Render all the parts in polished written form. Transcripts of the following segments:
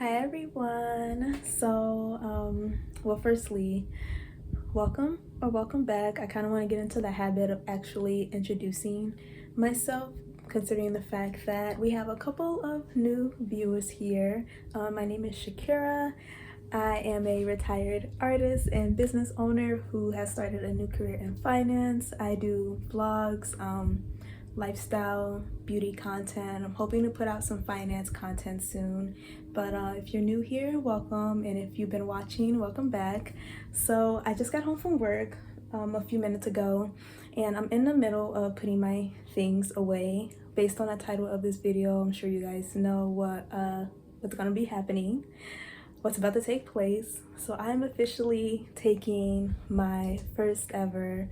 Hi everyone. Well, firstly, welcome back. I kind of want to get into the habit of actually introducing myself, considering the fact that we have a couple of new viewers here. My name is Shakira. I am a retired artist and business owner who has started a new career in finance. I do vlogs, lifestyle, beauty content. I'm hoping to put out some finance content soon. But if you're new here, welcome. And if you've been watching, welcome back. So I just got home from work a few minutes ago, and I'm in the middle of putting my things away. Based on the title of this video, I'm sure you guys know what's gonna be happening, what's about to take place. So I'm officially taking my first ever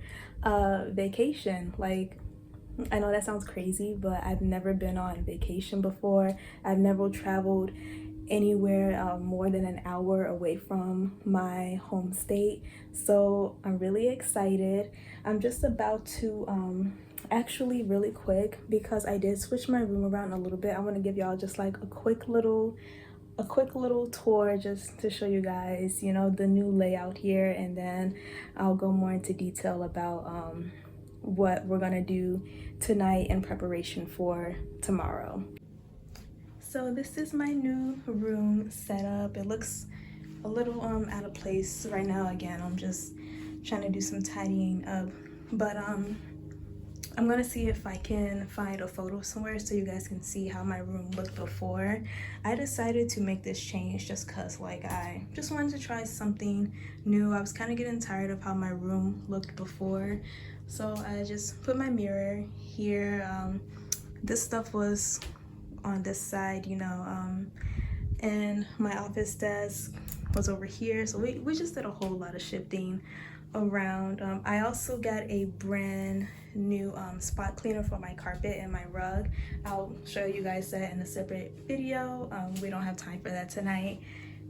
vacation. Like, I know that sounds crazy, but I've never been on vacation before. I've never traveled anywhere more than an hour away from my home state. So I'm really excited. I'm just about to actually really quick, because I did switch my room around a little bit. I want to give y'all just like a quick little tour, just to show you guys, you know, the new layout here, and then I'll go more into detail about what we're gonna do tonight in preparation for tomorrow. So this is my new room setup. It looks a little out of place right now. Again, I'm just trying to do some tidying up, but I'm gonna see if I can find a photo somewhere so you guys can see how my room looked before. I decided to make this change just cause like I just wanted to try something new. I was kind of getting tired of how my room looked before. So I just put my mirror here. This stuff was on this side, you know, and my office desk was over here. So we just did a whole lot of shifting around. I also got a brand new spot cleaner for my carpet and my rug. I'll show you guys that in a separate video. We don't have time for that tonight.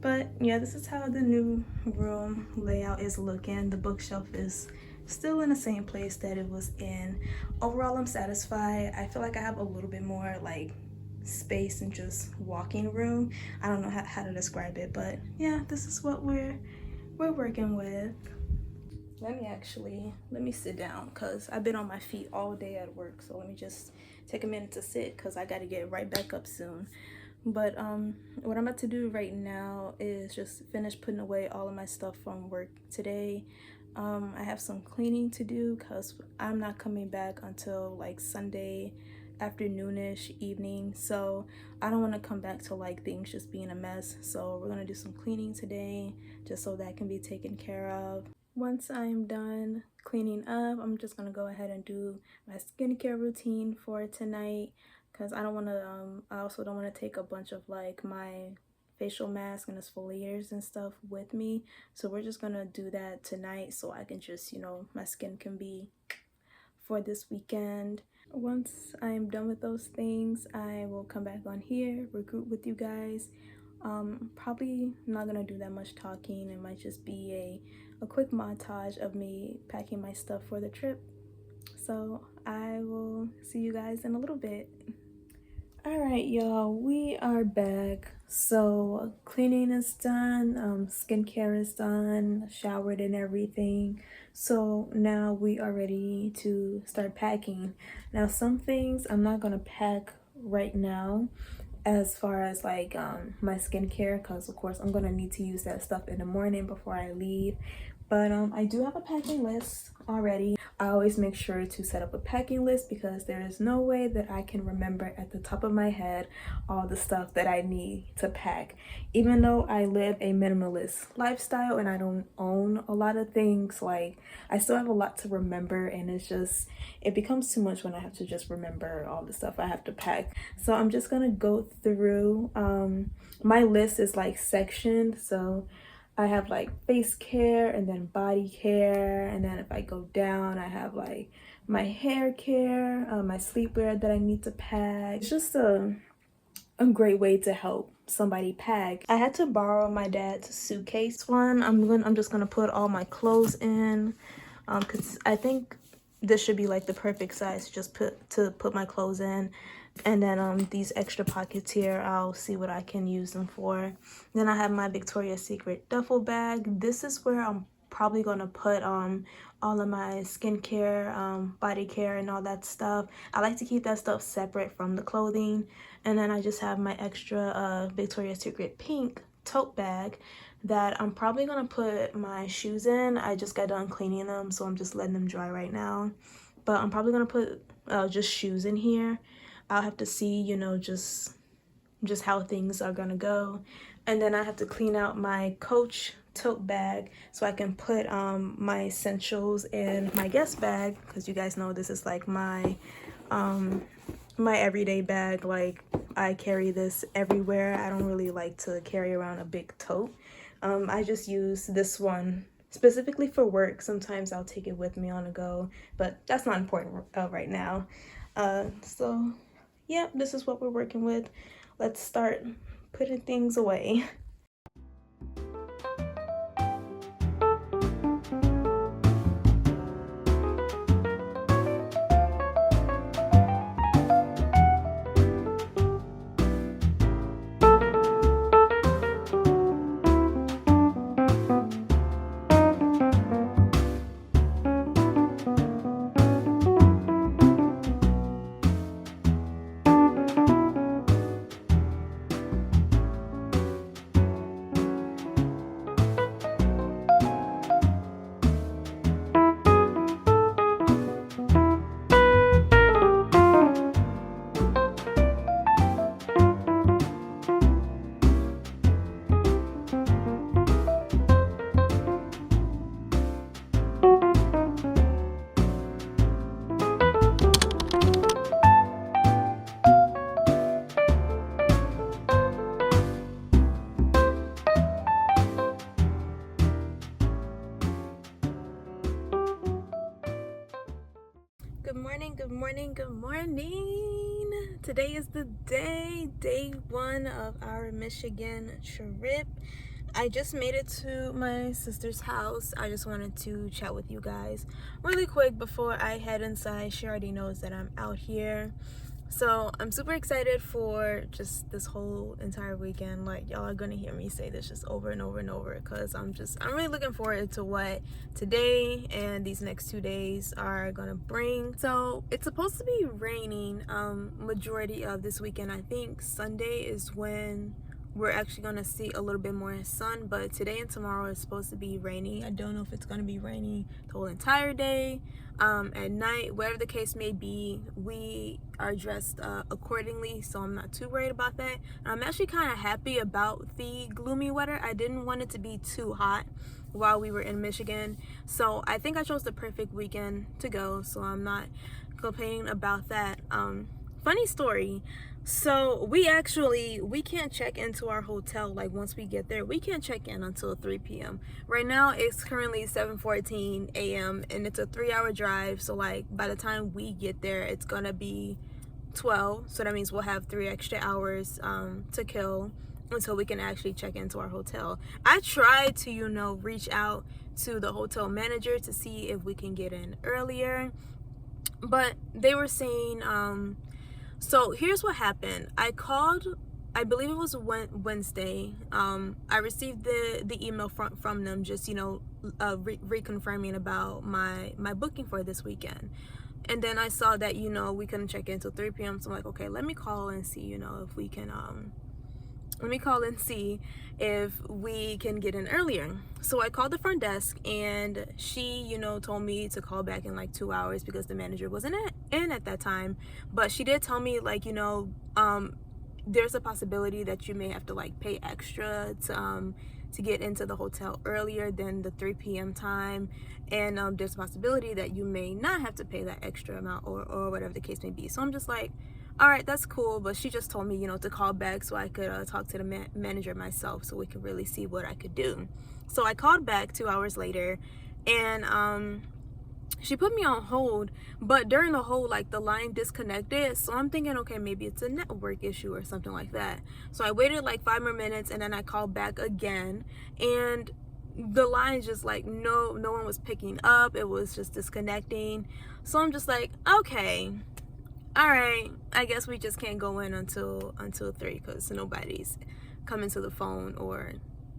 But yeah, this is how the new room layout is looking. The bookshelf is still in the same place that it was in. Overall, I'm satisfied. I feel like I have a little bit more like space and just walking room. I don't know how to describe it, but yeah, this is what we're working with. Let me sit down, because I've been on my feet all day at work. So let me just take a minute to sit, because I got to get right back up soon. But what I'm about to do right now is just finish putting away all of my stuff from work today. I have some cleaning to do, because I'm not coming back until like Sunday afternoonish, evening. So I don't want to come back to like things just being a mess. So we're gonna do some cleaning today, just so that can be taken care of. Once I'm done cleaning up, I'm just gonna go ahead and do my skincare routine for tonight, because I also don't want to take a bunch of like my facial mask and exfoliators and stuff with me. So we're just gonna do that tonight, so I can just, you know, my skin can be for this weekend. Once I'm done with those things, I will come back on here, regroup with you guys. Probably not gonna do that much talking. It might just be a quick montage of me packing my stuff for the trip. So I will see you guys in a little bit. All right, y'all, we are back. So cleaning is done, skincare is done, showered and everything. So now we are ready to start packing. Now, some things I'm not gonna pack right now, as far as like my skincare, because of course I'm gonna need to use that stuff in the morning before I leave. But I do have a packing list already. I always make sure to set up a packing list, because there is no way that I can remember at the top of my head all the stuff that I need to pack. Even though I live a minimalist lifestyle and I don't own a lot of things, like I still have a lot to remember, and it becomes too much when I have to just remember all the stuff I have to pack. So I'm just gonna go through. My list is like sectioned, so I have like face care and then body care, and then if I go down, I have like my hair care, my sleepwear that I need to pack. It's just a great way to help somebody pack. I had to borrow my dad's suitcase one. I'm just gonna put all my clothes in, because I think this should be like the perfect size to put my clothes in. And then these extra pockets here, I'll see what I can use them for. Then I have my Victoria's Secret duffel bag. This is where I'm probably gonna put all of my skincare, body care, and all that stuff. I like to keep that stuff separate from the clothing. And then I just have my extra Victoria's Secret pink tote bag that I'm probably gonna put my shoes in. I just got done cleaning them, so I'm just letting them dry right now. But I'm probably gonna put just shoes in here. I'll have to see, you know, just how things are gonna go. And then I have to clean out my Coach tote bag so I can put my essentials in my guest bag, because you guys know this is like my my everyday bag. Like, I carry this everywhere. I don't really like to carry around a big tote. I just use this one specifically for work. Sometimes I'll take it with me on the go, but that's not important right now. So yeah, this is what we're working with. Let's start putting things away. Good morning, good morning, good morning. Today is the day one of our Michigan trip. I just made it to my sister's house. I just wanted to chat with you guys really quick before I head inside. She already knows that I'm out here. So I'm super excited for just this whole entire weekend. Like, y'all are gonna hear me say this just over and over and over, because I'm really looking forward to what today and these next 2 days are gonna bring. So it's supposed to be raining majority of this weekend. I think Sunday is when we're actually gonna see a little bit more sun, but today and tomorrow is supposed to be rainy. I don't know if it's gonna be rainy the whole entire day, at night, whatever the case may be. We are dressed accordingly, so I'm not too worried about that. I'm actually kind of happy about the gloomy weather. I didn't want it to be too hot while we were in Michigan, so I think I chose the perfect weekend to go, so I'm not complaining about that. Funny story. So we can't check into our hotel. Like, once we get there, we can't check in until 3 p.m. Right now it's currently 7:14 a.m. and it's a 3-hour drive. So like, by the time we get there, it's gonna be 12. So that means we'll have 3 extra hours to kill until we can actually check into our hotel. I tried to, you know, reach out to the hotel manager to see if we can get in earlier, but they were saying so here's what happened. I called, I believe it was Wednesday. I received the email from them, just, you know, reconfirming about my booking for this weekend. And then I saw that, you know, we couldn't check in until 3 p.m. So I'm like, okay, let me call and see, you know, if we can get in earlier. So I called the front desk, and she, you know, told me to call back in like 2 hours because the manager wasn't in at that time. But she did tell me, like, you know, there's a possibility that you may have to like pay extra to get into the hotel earlier than the 3 p.m. time, and there's a possibility that you may not have to pay that extra amount, or whatever the case may be. So I'm just like, all right, that's cool. But she just told me, you know, to call back so I could talk to the manager myself, so we could really see what I could do. So I called back 2 hours later, and she put me on hold, but during the hold, like, the line disconnected. So I'm thinking, okay, maybe it's a network issue or something like that. So I waited like 5 more minutes, and then I called back again, and the line just, like, no one was picking up. It was just disconnecting. So I'm just like, okay, all right, I guess we just can't go in until 3 because nobody's coming to the phone or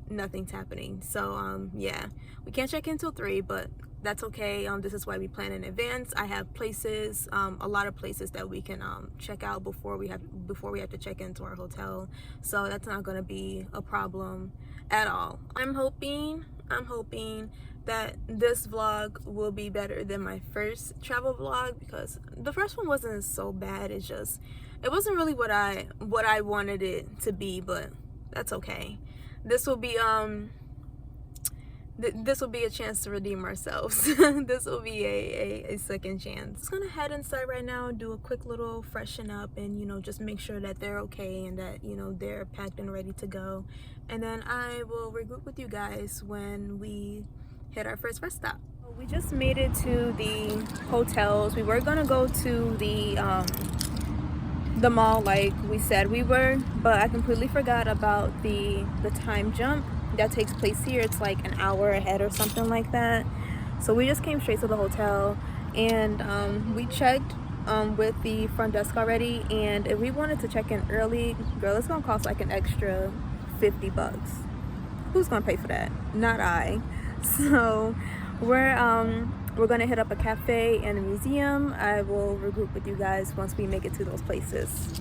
nothing's happening. So yeah, we can't check in till 3, but that's okay. This is why we plan in advance. I have places, a lot of places that we can check out before we have to check into our hotel, so that's not going to be a problem at all. I'm hoping that this vlog will be better than my first travel vlog, because the first one wasn't so bad. It wasn't really what I wanted it to be, but that's okay. This will be this will be a chance to redeem ourselves. This will be a second chance. Just gonna head inside right now, do a quick little freshen up, and you know, just make sure that they're okay and that, you know, they're packed and ready to go, and then I will regroup with you guys when we hit our first rest stop. We just made it to the hotels. We were gonna go to the mall like we said we were, but I completely forgot about the time jump that takes place here. It's like an hour ahead or something like that. So we just came straight to the hotel, and we checked with the front desk already, and if we wanted to check in early, girl, it's gonna cost like an extra $50. Who's gonna pay for that? Not I. So we're gonna hit up a cafe and a museum. I will regroup with you guys once we make it to those places.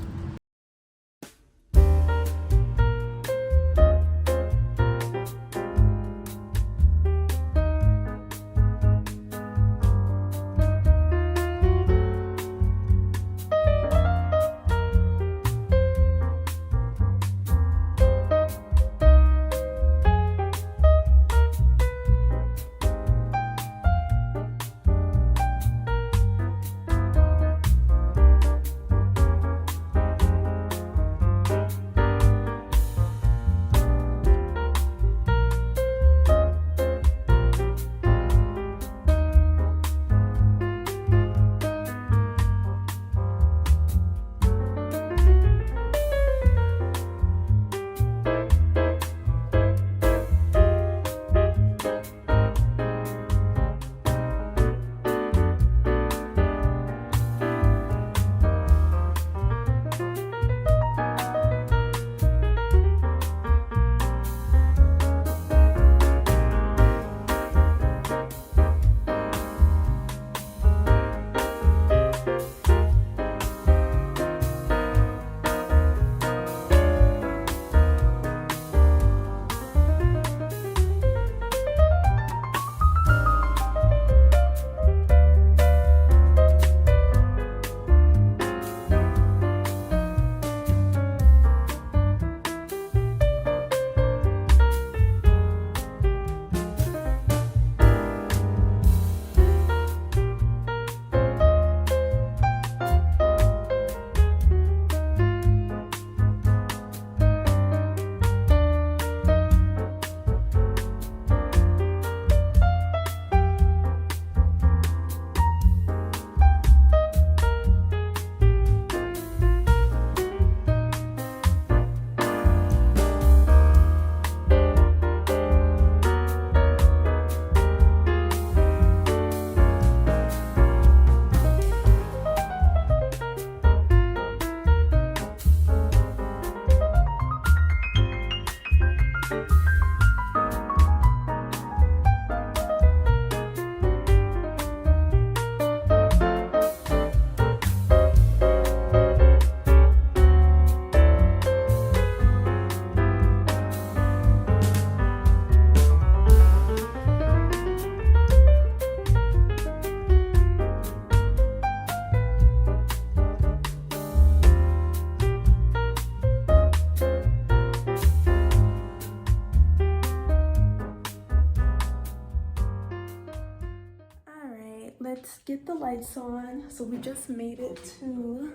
Let's get the lights on. So we just made it to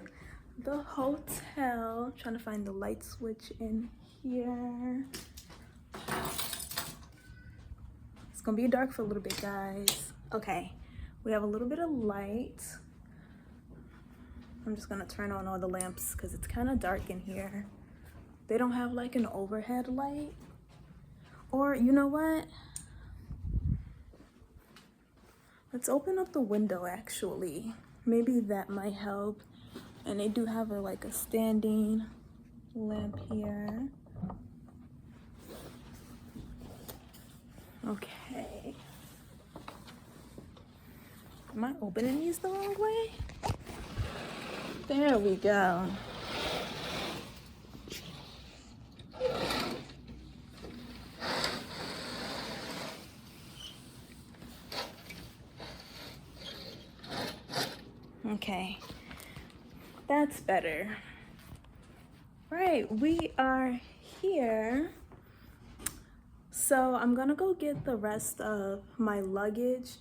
the hotel. Trying to find the light switch in here. It's gonna be dark for a little bit, guys. Okay, we have a little bit of light. I'm just gonna turn on all the lamps because it's kind of dark in here. They don't have like an overhead light, or you know what? Let's open up the window actually. Maybe that might help. And they do have like a standing lamp here. Okay. Am I opening these the wrong way? There we go. Okay, that's better. Right, we are here. So I'm gonna go get the rest of my luggage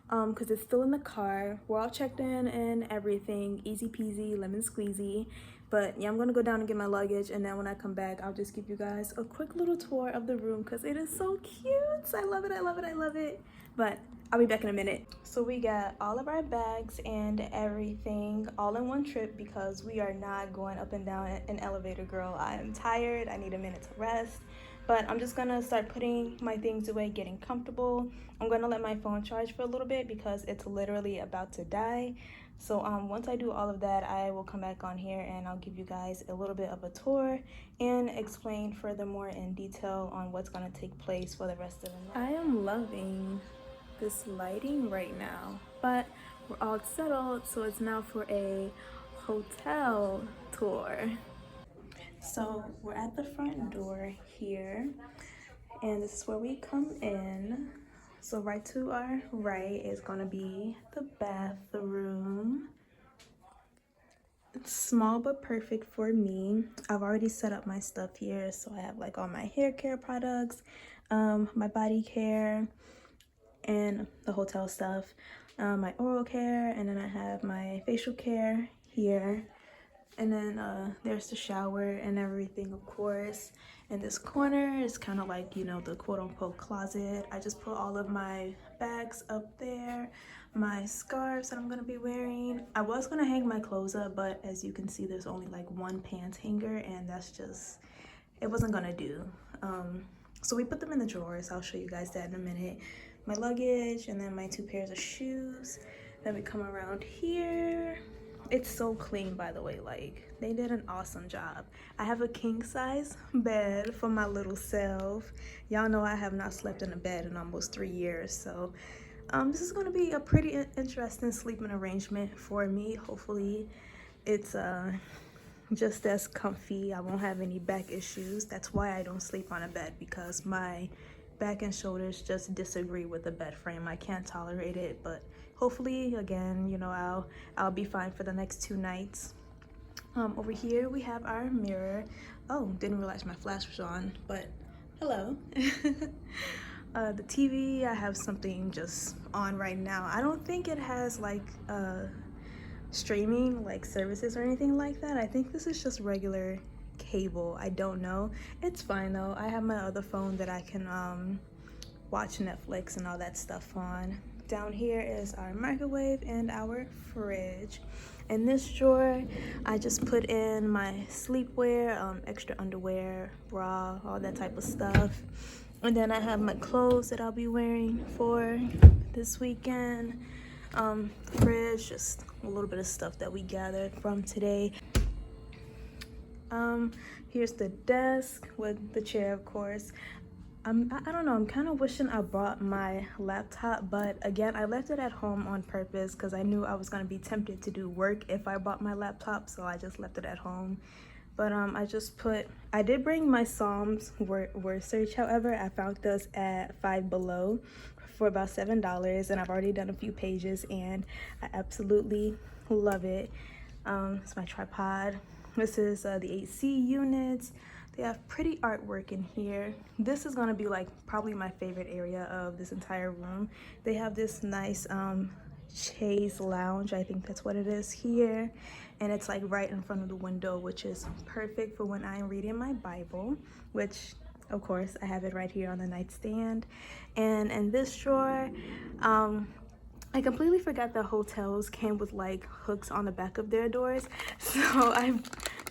because it's still in the car. We're all checked in and everything, easy peasy, lemon squeezy. But yeah, I'm gonna go down and get my luggage, and then when I come back, I'll just give you guys a quick little tour of the room because it is so cute. I love it, I love it, I love it. But I'll be back in a minute. So we got all of our bags and everything all in one trip because we are not going up and down an elevator, girl. I am tired, I need a minute to rest. But I'm just gonna start putting my things away, getting comfortable. I'm gonna let my phone charge for a little bit because it's literally about to die. So once I do all of that, I will come back on here and I'll give you guys a little bit of a tour and explain furthermore in detail on what's gonna take place for the rest of the night. I am loving this lighting right now, but we're all settled, so it's now for a hotel tour. So we're at the front door here, and this is where we come in. So right to our right is gonna be the bathroom. It's small but perfect for me. I've already set up my stuff here, so I have like all my hair care products, my body care, and the hotel stuff, my oral care, and then I have my facial care here. And then there's the shower and everything, of course. And this corner is kind of like, you know, the quote-unquote closet. I just put all of my bags up there, my scarves that I'm gonna be wearing. I was gonna hang my clothes up, but as you can see, there's only like one pants hanger, and that's just, it wasn't gonna do. So we put them in the drawers. I'll show you guys that in a minute. My luggage, and then my 2 pairs of shoes. Then we come around here. It's so clean, by the way. Like, they did an awesome job. I have a king size bed for my little self. Y'all know I have not slept in a bed in almost 3 years, so this is going to be a pretty interesting sleeping arrangement for me. Hopefully it's just as comfy. I won't have any back issues. That's why I don't sleep on a bed, because my back and shoulders just disagree with the bed frame. I can't tolerate it, but hopefully, again, you know, I'll be fine for the next 2 nights. Over here we have our mirror. Oh, didn't realize my flash was on, but hello. The TV, I have something just on right now. I don't think it has like streaming like services or anything like that. I think this is just regular cable. I don't know. It's fine though. I have my other phone that I can watch Netflix and all that stuff on. Down here is our microwave and our fridge. In this drawer, I just put in my sleepwear, extra underwear, bra, all that type of stuff. And then I have my clothes that I'll be wearing for this weekend. Fridge, just a little bit of stuff that we gathered from today. Here's the desk with the chair, of course. I don't know, I'm kind of wishing I brought my laptop, but again, I left it at home on purpose because I knew I was going to be tempted to do work if I brought my laptop, so I just left it at home. But I did bring my Psalms word search. However, I found this at Five Below for about $7, and I've already done a few pages and I absolutely love it. It's my tripod. This is the 8C units. They have pretty artwork in here. This is gonna be like probably my favorite area of this entire room. They have this nice chaise lounge, I think that's what it is here. And it's like right in front of the window, which is perfect for when I'm reading my Bible, which of course I have it right here on the nightstand. And in this drawer, I completely forgot that hotels came with like hooks on the back of their doors. So I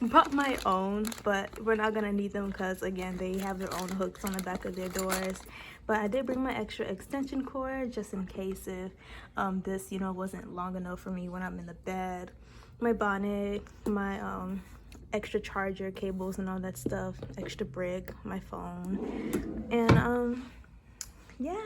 bought my own, but we're not gonna need them because again, they have their own hooks on the back of their doors. But I did bring my extra extension cord just in case if this, you know, wasn't long enough for me when I'm in the bed. my bonnet, my extra charger cables and all that stuff, extra brick, my phone, and yeah,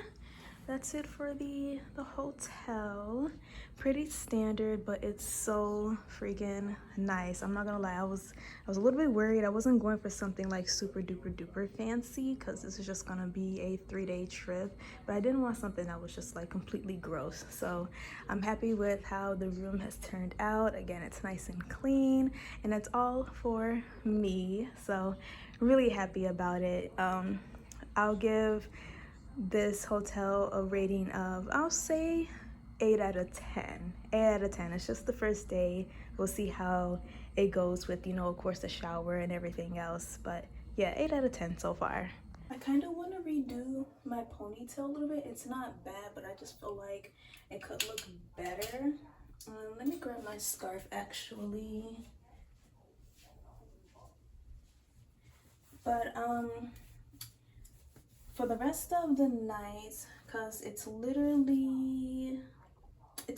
that's it for the hotel. Pretty standard, but it's so freaking nice. I'm not gonna lie, I was a little bit worried. I wasn't going for something like super duper duper fancy because this is just gonna be a 3-day trip, but I didn't want something that was just like completely gross. So I'm happy with how the room has turned out. Again, it's nice and clean, and it's all for me, so really happy about it. I'll give this hotel a rating of, I'll say 8 out of 10. 8 out of 10. It's just the first day. We'll see how it goes with, you know, of course, the shower and everything else. But yeah, 8 out of 10 so far. I kind of want to redo my ponytail a little bit. It's not bad, but I just feel like it could look better. Let me grab my scarf actually. But for the rest of the night, because it's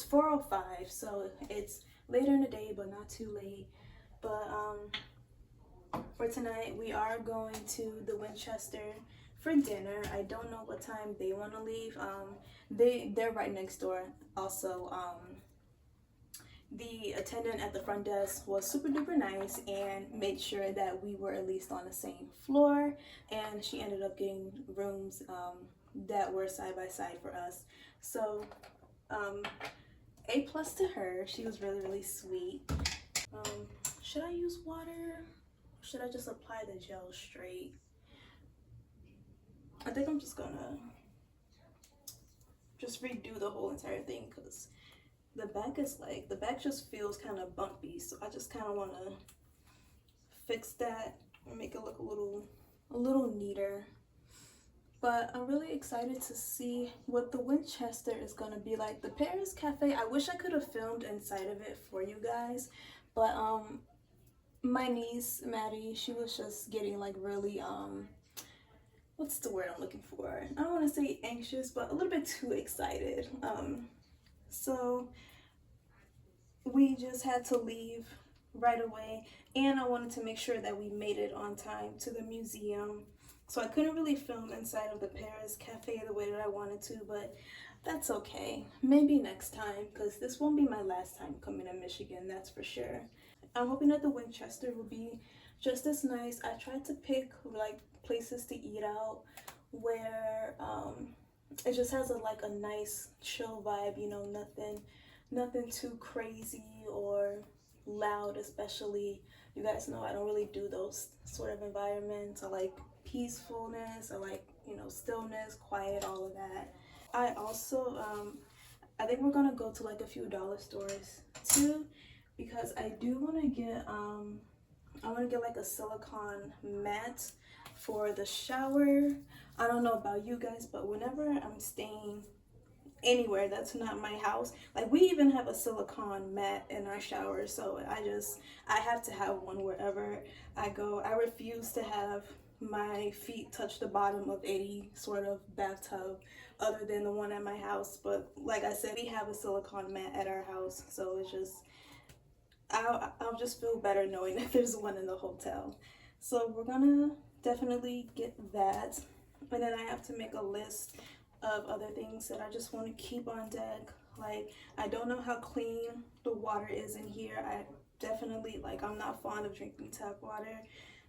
4:05, so it's later in the day but not too late. But for tonight we are going to the Winchester for dinner. I don't know what time they want to leave. They're right next door. Also, the attendant at the front desk was super duper nice and made sure that we were at least on the same floor, and she ended up getting rooms that were side by side for us. So A plus to her. She was really sweet. Should I use water? Or should I just apply the gel straight? I think I'm just gonna just redo the whole entire thing because the back just feels kind of bumpy, so I just kind of want to fix that and make it look a little neater. But I'm really excited to see what the Winchester is gonna be like. The Paris Cafe, I wish I could have filmed inside of it for you guys, but my niece Maddie, she was just getting like really what's the word I'm looking for? I don't want to say anxious, but a little bit too excited. So we just had to leave right away, and I wanted to make sure that we made it on time to the museum. So I couldn't really film inside of the Paris Cafe the way that I wanted to, but that's okay. Maybe next time, because this won't be my last time coming to Michigan, that's for sure. I'm hoping that the Winchester will be just as nice. I tried to pick like places to eat out where it just has a nice chill vibe, you know, nothing too crazy or loud. Especially, you guys know I don't really do those sort of environments. I like peacefulness, I like, you know, stillness, quiet, all of that. I also I think we're gonna go to like a few dollar stores too, because I do want to get I want to get like a silicone mat for the shower. I don't know about you guys, but whenever I'm staying anywhere that's not my house, like we even have a silicone mat in our shower, so I have to have one wherever I go. I refuse to have my feet touch the bottom of any sort of bathtub other than the one at my house. But like I said, we have a silicone mat at our house, so it's just I'll just feel better knowing that there's one in the hotel. So we're gonna definitely get that, and then I have to make a list of other things that I just want to keep on deck. Like, I don't know how clean the water is in here. I definitely, like, I'm not fond of drinking tap water,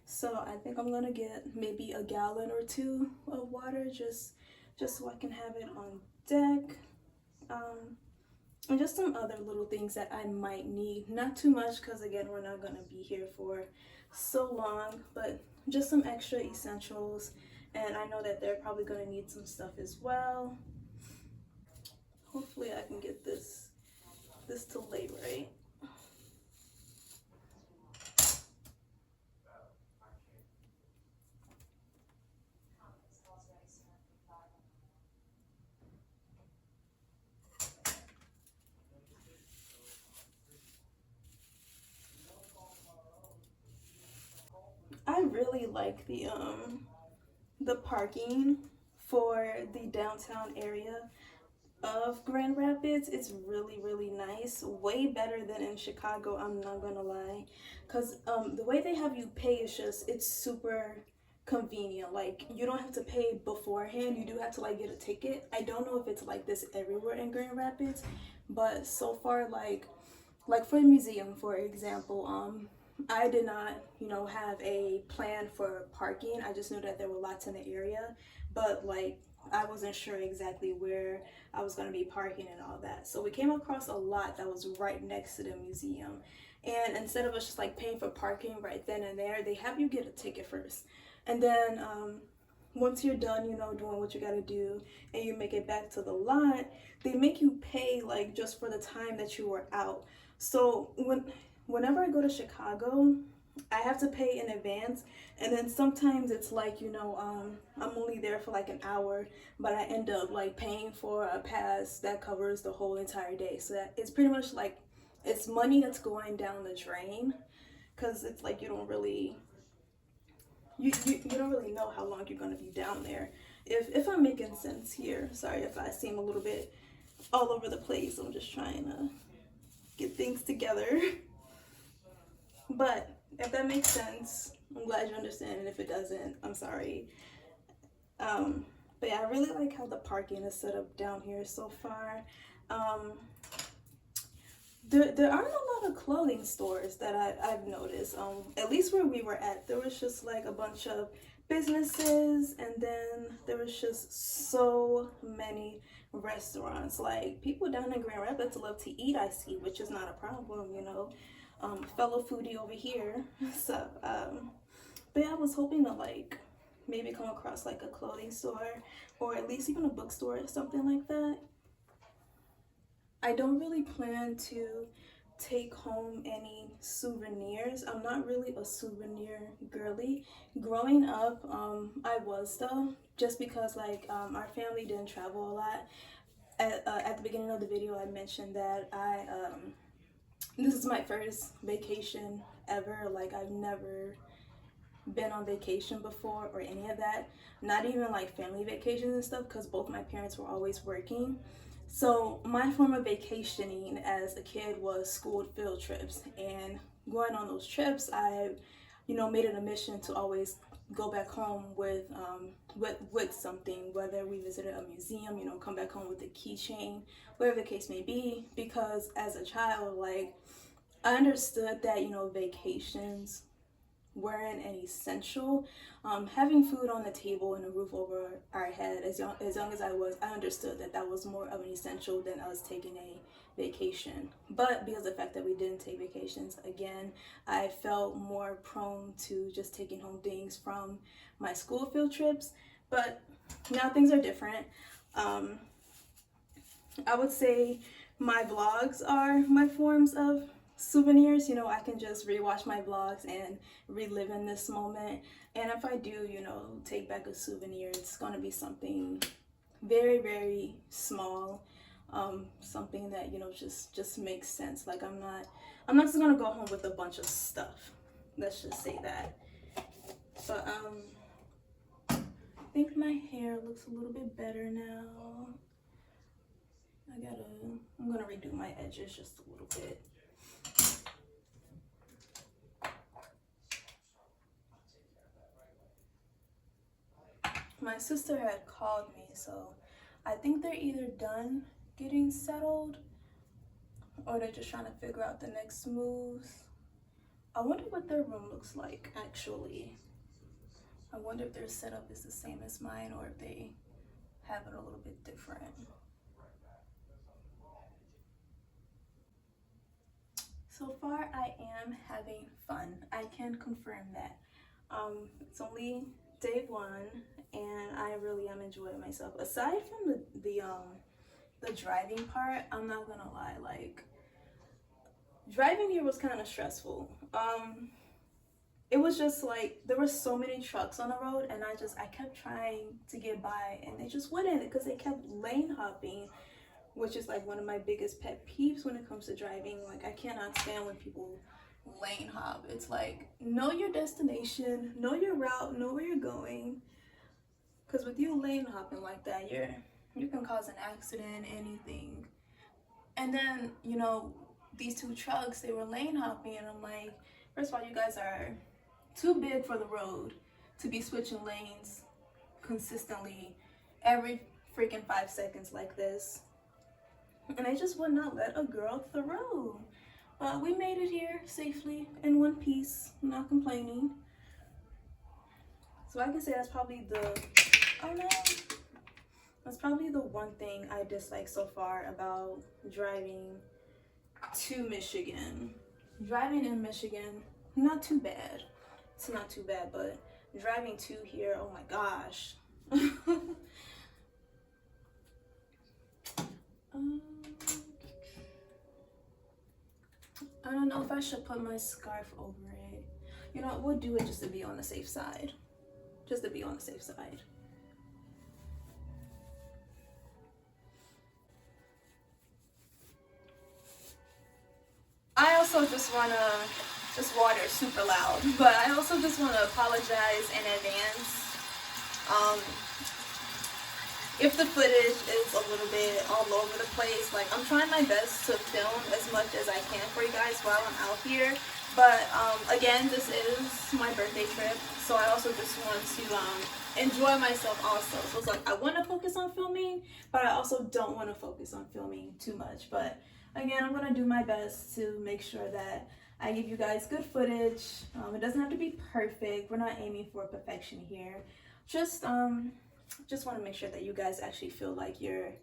so I think I'm gonna get maybe a gallon or two of water just so I can have it on deck. And just some other little things that I might need. Not too much, because again, we're not gonna be here for so long, but just some extra essentials. And I know that they're probably gonna need some stuff as well. Hopefully I can get this to lay right. I really like the parking for the downtown area. of Grand Rapids. It's really, really nice. Way better than in Chicago, I'm not gonna lie. Because the way they have you pay is just, it's super convenient. Like, you don't have to pay beforehand. You do have to, like, get a ticket. I don't know if it's like this everywhere in Grand Rapids, but so far, like for the museum, for example, I did not, have a plan for parking. I just knew that there were lots in the area, but like I wasn't sure exactly where I was going to be parking and all that. So we came across a lot that was right next to the museum. And instead of us just like paying for parking right then and there, they have you get a ticket first. And then once you're done, doing what you got to do and you make it back to the lot, they make you pay like just for the time that you were out. So whenever I go to Chicago, I have to pay in advance, and then sometimes it's like, I'm only there for like an hour, but I end up like paying for a pass that covers the whole entire day. So that it's pretty much like it's money that's going down the drain, because it's like you don't really know how long you're going to be down there. If I'm making sense here. Sorry if I seem a little bit all over the place. I'm just trying to get things together. But if that makes sense, I'm glad you understand, and if it doesn't, I'm sorry. But yeah, I really like how the parking is set up down here so far. There aren't a lot of clothing stores that I've noticed. At least where we were at, there was just like a bunch of businesses, and then there was just so many restaurants. Like, people down in Grand Rapids love to eat, I see, which is not a problem, fellow foodie over here. So but yeah, I was hoping to like maybe come across like a clothing store, or at least even a bookstore or something like that. I don't really plan to take home any souvenirs. I'm not really a souvenir girly. Growing up, I was though, just because like our family didn't travel a lot. At the beginning of the video, I mentioned that this is my first vacation ever. Like, I've never been on vacation before or any of that. Not even like family vacations and stuff, because both my parents were always working. So my form of vacationing as a kid was school field trips, and going on those trips, I, made it a mission to always go back home with something, whether we visited a museum, come back home with a keychain, whatever the case may be, because as a child, like, I understood that, vacations weren't an essential. Having food on the table and a roof over our head, as young as I was, I understood that that was more of an essential than us taking a vacation. But because of the fact that we didn't take vacations, again, I felt more prone to just taking home things from my school field trips. But now things are different. I would say my vlogs are my forms of souvenirs. I can just rewatch my vlogs and relive in this moment. And if I do, take back a souvenir, it's gonna be something very, very small, something that just makes sense. Like, I'm not just gonna go home with a bunch of stuff, let's just say that. But I think my hair looks a little bit better now. I'm gonna redo my edges just a little bit. My sister had called me, so I think they're either done getting settled or they're just trying to figure out the next moves. I wonder what their room looks like, actually. I wonder if their setup is the same as mine or if they have it a little bit different. So far, I am having fun. I can confirm that. It's only day one, and I really am enjoying myself. Aside from the driving part, I'm not gonna lie, like, driving here was kind of stressful. It was just like there were so many trucks on the road, and I kept trying to get by, and they just wouldn't, because they kept lane hopping, which is like one of my biggest pet peeves when it comes to driving. Like, I cannot stand when people lane hop. It's like, know your destination, know your route, know where you're going. Because with you lane hopping like that, You can cause an accident, anything. And then, you know, these two trucks, they were lane hopping, and I'm like, first of all, you guys are too big for the road to be switching lanes consistently every freaking 5 seconds like this. And they just would not let a girl through. We made it here safely in one piece, not complaining. So I can say that's probably that's probably the one thing I dislike so far about driving to Michigan. Driving in Michigan, not too bad. It's not too bad, but driving to here, oh my gosh. I don't know if I should put my scarf over it. You know, we'll do it just to be on the safe side. Just to be on the safe side. I also just wanna, this water is super loud, but I also just wanna apologize in advance. If the footage is a little bit all over the place, like I'm trying my best to film as much as I can for you guys while I'm out here. But again, this is my birthday trip, so I also just want to enjoy myself also. So it's like I want to focus on filming, but I also don't want to focus on filming too much. But again, I'm going to do my best to make sure that I give you guys good footage. It doesn't have to be perfect. We're not aiming for perfection here. Just want to make sure that you guys actually feel like you're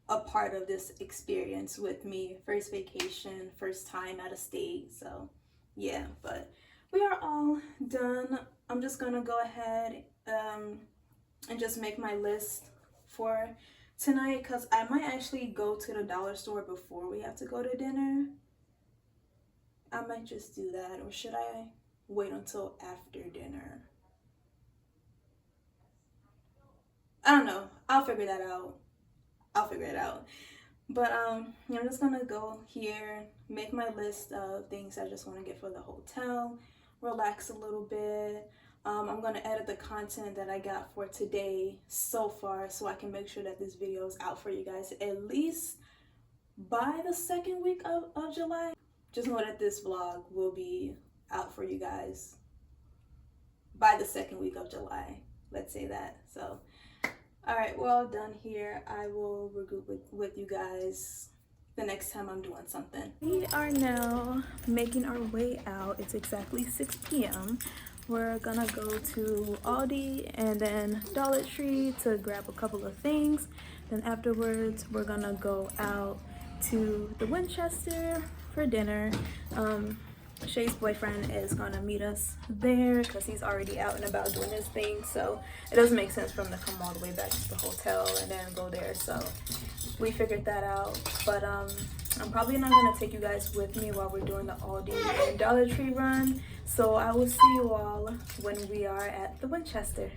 a part of this experience with me. First vacation, first time out of state. So yeah, but we are all done. I'm just gonna go ahead and just make my list for tonight, because I might actually go to the dollar store before we have to go to dinner. I might just do that, or should I wait until after dinner? I don't know. I'll figure that out. I'll figure it out. But I'm just gonna go here, make my list of things I just want to get for the hotel, relax a little bit. I'm gonna edit the content that I got for today so far, so I can make sure that this video is out for you guys at least by the second week of July. Just know that this vlog will be out for you guys by the second week of July. Let's say that. So all right, we're all done here. I will regroup with you guys the next time I'm doing something. We are now making our way out. It's exactly 6 p.m. We're gonna go to Aldi and then Dollar Tree to grab a couple of things. Then afterwards, we're gonna go out to the Winchester for dinner. Shay's boyfriend is gonna meet us there because he's already out and about doing his thing, so it doesn't make sense for him to come all the way back to the hotel and then go there. So we figured that out, but I'm probably not gonna take you guys with me while we're doing the Aldi and Dollar Tree run, so I will see you all when we are at the Winchester.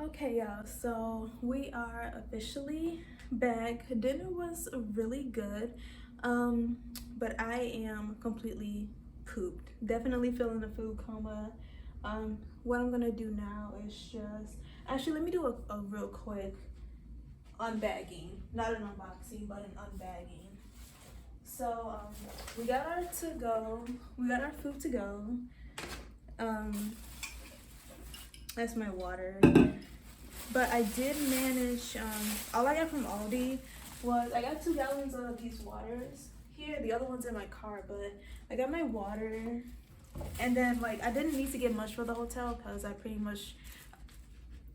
Okay, y'all, so we are officially back. Dinner was really good, but I am completely pooped. Definitely feeling a food coma. What I'm gonna do now is just, actually let me do a real quick unbagging, not an unboxing, but an unbagging. So we got our food to go. That's my water. But I did manage, all I got from Aldi was, I got 2 gallons of these waters here. The other one's in my car, but I got my water. And then like, I didn't need to get much for the hotel because I pretty much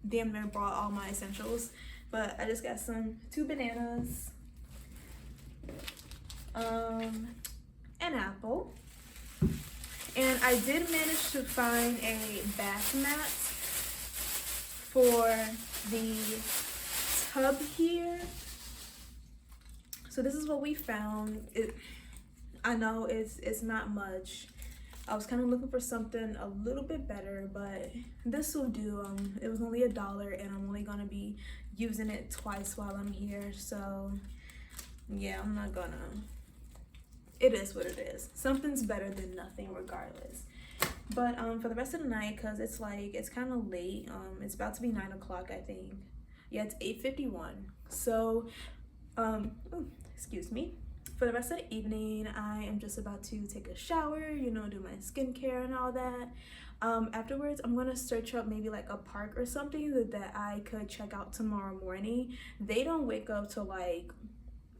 damn near brought all my essentials. But I just got 2 bananas, an apple. And I did manage to find a bath mat for the tub here. So this is what we found. I know it's not much. I was kind of looking for something a little bit better, but this will do. It was only $1, and I'm only gonna be using it twice while I'm here. So yeah, I'm not gonna. It is what it is. Something's better than nothing, regardless. But for the rest of the night, cause it's kind of late. It's about to be 9 o'clock, I think. Yeah, it's 8:51. So, excuse me. For the rest of the evening, I am just about to take a shower, you know, do my skincare and all that. Afterwards, I'm gonna search up maybe like a park or something that I could check out tomorrow morning. They don't wake up till like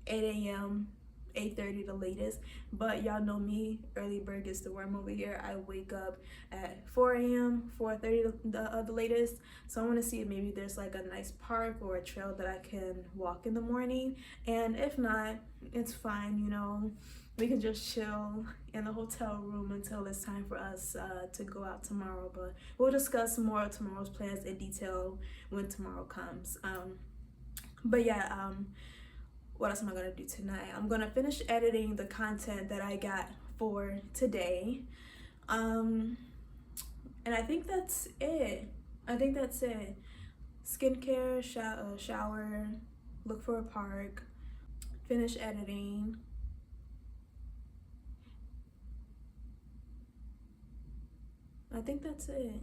8 a.m. 8:30 the latest, but y'all know me, early bird gets the worm over here. I wake up at 4 a.m. 4:30 the latest. So I want to see if maybe there's like a nice park or a trail that I can walk in the morning, and if not, it's fine, you know, we can just chill in the hotel room until it's time for us to go out tomorrow. But we'll discuss more of tomorrow's plans in detail when tomorrow comes. But yeah, what else am I gonna do tonight? I'm gonna finish editing the content that I got for today. And I think that's it. Skincare, shower, look for a park, finish editing. I think that's it.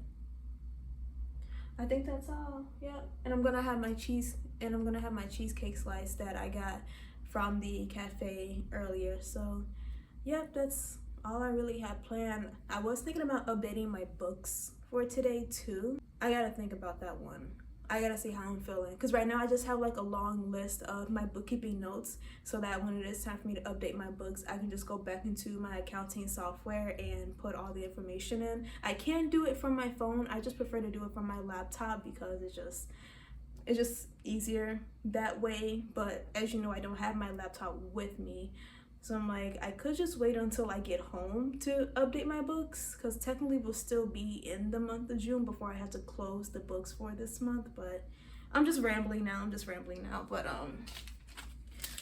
I think that's all. Yep. And I'm gonna have my cheesecake slice that I got from the cafe earlier. So yep, that's all I really had planned. I was thinking about updating my books for today too. I gotta think about that one. I gotta see how I'm feeling, because right now I just have like a long list of my bookkeeping notes, so that when it is time for me to update my books, I can just go back into my accounting software and put all the information in. I can do it from my phone. I just prefer to do it from my laptop because it's just easier that way. But as you know, I don't have my laptop with me, so I'm like, I could just wait until I get home to update my books, because technically we'll still be in the month of June before I have to close the books for this month. But I'm just rambling now. But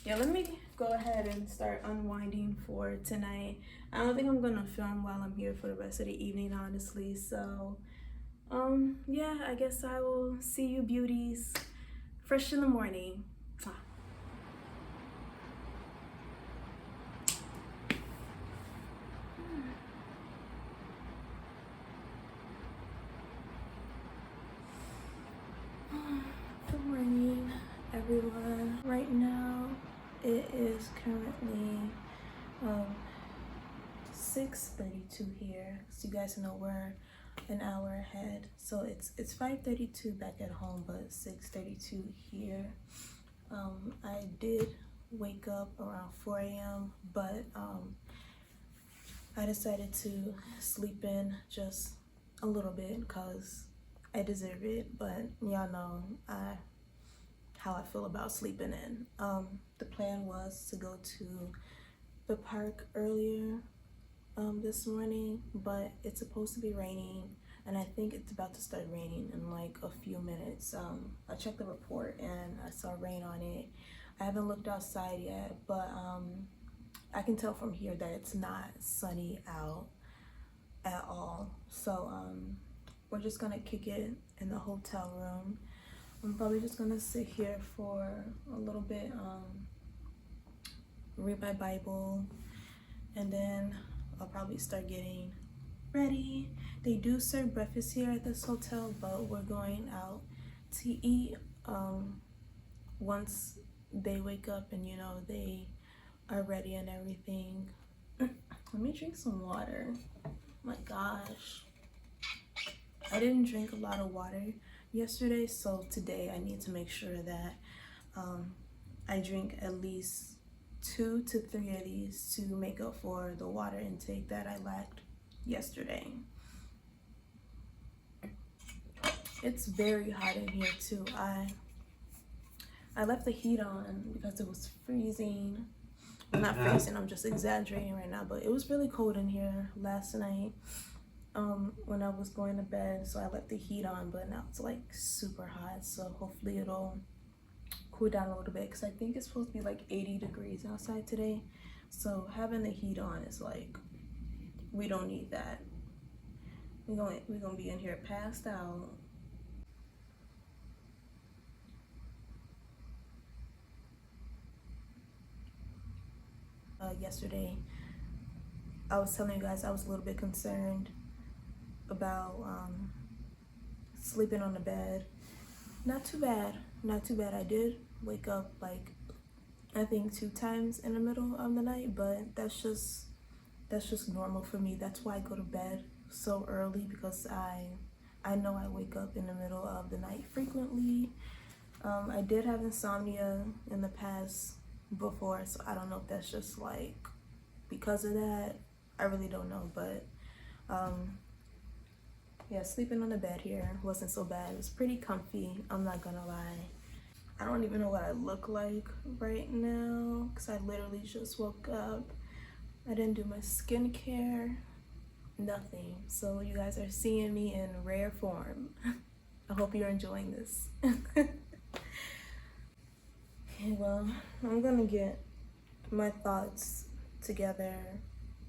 yeah, let me go ahead and start unwinding for tonight. I don't think I'm gonna film while I'm here for the rest of the evening, honestly. So yeah, I guess I will see you beauties fresh in the morning. Good morning, everyone. Right now it is currently 6:32 here, so you guys know we're an hour ahead. So it's 5:32 back at home, but 6:32 here. I did wake up around 4 a.m., but I decided to sleep in just a little bit because I deserve it. But y'all know how I feel about sleeping in. The plan was to go to the park earlier this morning, but it's supposed to be raining, and I think it's about to start raining in like a few minutes. I checked the report and I saw rain on it. I haven't looked outside yet, but I can tell from here that it's not sunny out at all. So we're just gonna kick it in the hotel room. I'm probably just gonna sit here for a little bit, read my Bible, and then I'll probably start getting ready. They do serve breakfast here at this hotel, but we're going out to eat once they wake up and they are ready and everything. Let me drink some water. My gosh, I didn't drink a lot of water yesterday, so today I need to make sure that I drink at least 2 to 3 of these to make up for the water intake that I lacked yesterday. It's very hot in here too. I left the heat on because it was freezing. Well, not freezing, I'm just exaggerating right now, but it was really cold in here last night when I was going to bed, so I left the heat on, but now it's like super hot, so hopefully it'll cool down a little bit, because I think it's supposed to be like 80 degrees outside today, so having the heat on is like, we don't need that. We're gonna be in here passed out. Yesterday, I was telling you guys I was a little bit concerned about sleeping on the bed. Not too bad. I did wake up like I think 2 times in the middle of the night, but that's just normal for me. That's why I go to bed so early, because I know I wake up in the middle of the night frequently. I did have insomnia in the past before, so I don't know if that's just like because of that. I really don't know, but yeah, sleeping on the bed here wasn't so bad. It was pretty comfy, I'm not gonna lie. I don't even know what I look like right now, because I literally just woke up. I didn't do my skincare, nothing. So you guys are seeing me in rare form. I hope you're enjoying this. Okay, well, I'm gonna get my thoughts together,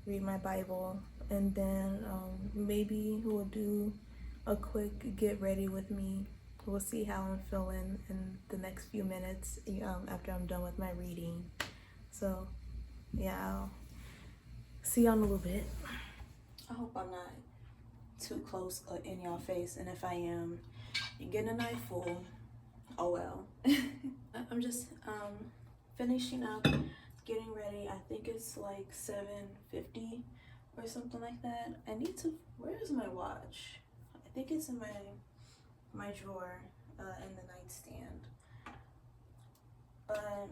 read my Bible, and then maybe we'll do a quick get ready with me. We'll see how I'm feeling in the next few minutes after I'm done with my reading. So yeah, I'll see y'all in a little bit. I hope I'm not too close in y'all face, and if I am, you're getting a night full. Oh well. I'm just finishing up, getting ready. I think it's like 7:50 or something like that. I need to, where's my watch? I think it's in my drawer in the nightstand. But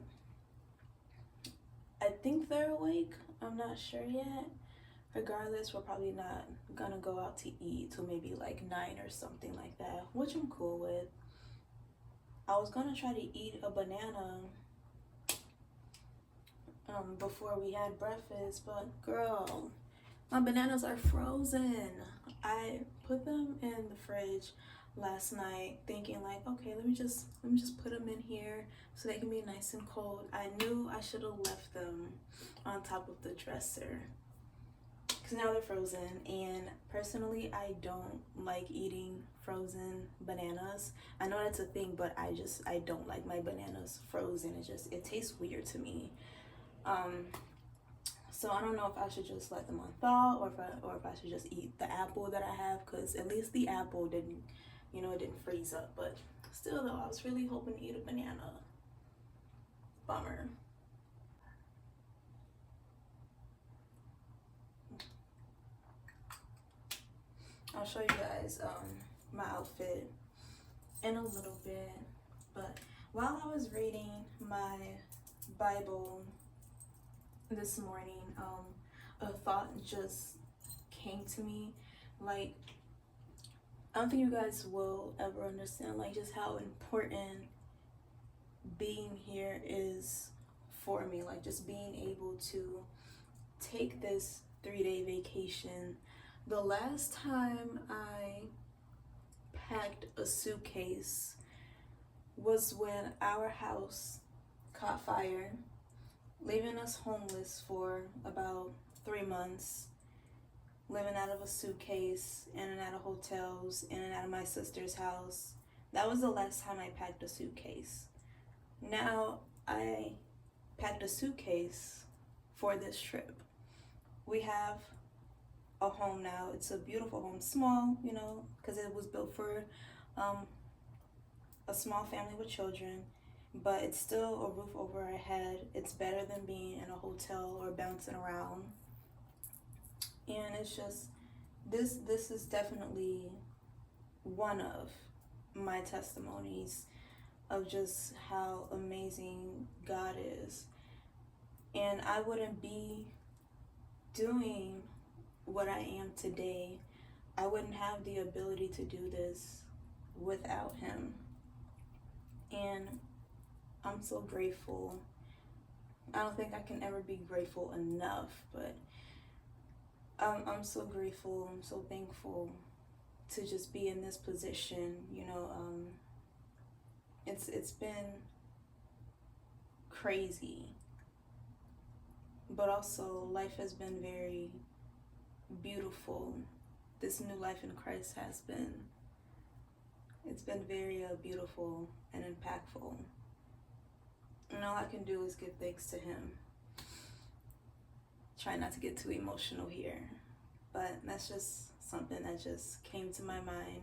I think they're awake. I'm not sure yet. Regardless, we're probably not gonna go out to eat till maybe like 9 or something like that, which I'm cool with. I was gonna try to eat a banana before we had breakfast, but girl, my bananas are frozen. I put them in the fridge last night thinking like, okay, let me just put them in here so they can be nice and cold. I knew I should have left them on top of the dresser, because now they're frozen, and personally I don't like eating frozen bananas. I know that's a thing, but I don't like my bananas frozen. It tastes weird to me. So I don't know if I should just let them on thaw, or if I should just eat the apple that I have, because at least the apple didn't, it didn't freeze up. But still though, I was really hoping to eat a banana. Bummer. I'll show you guys my outfit in a little bit, but while I was reading my Bible this morning, a thought just came to me. Like, I don't think you guys will ever understand like just how important being here is for me. Like, just being able to take this 3-day vacation. The last time I packed a suitcase was when our house caught fire, leaving us homeless for about 3 months, living out of a suitcase, in and out of hotels, in and out of my sister's house. That was the last time I packed a suitcase. Now I packed a suitcase for this trip. We have a home now. It's a beautiful home, small, because it was built for a small family with children. but it's still a roof over our head. It's better than being in a hotel or bouncing around. And it's just, this is definitely one of my testimonies of just how amazing God is. And I wouldn't be doing what I am today. I wouldn't have the ability to do this without him. And I'm so grateful. I don't think I can ever be grateful enough, but I'm so grateful. I'm so thankful to just be in this position. You know, it's been crazy, but also life has been very beautiful. This new life in Christ has been, it's been very beautiful and impactful. And all I can do is give thanks to him. Try not to get too emotional here, but that's just something that just came to my mind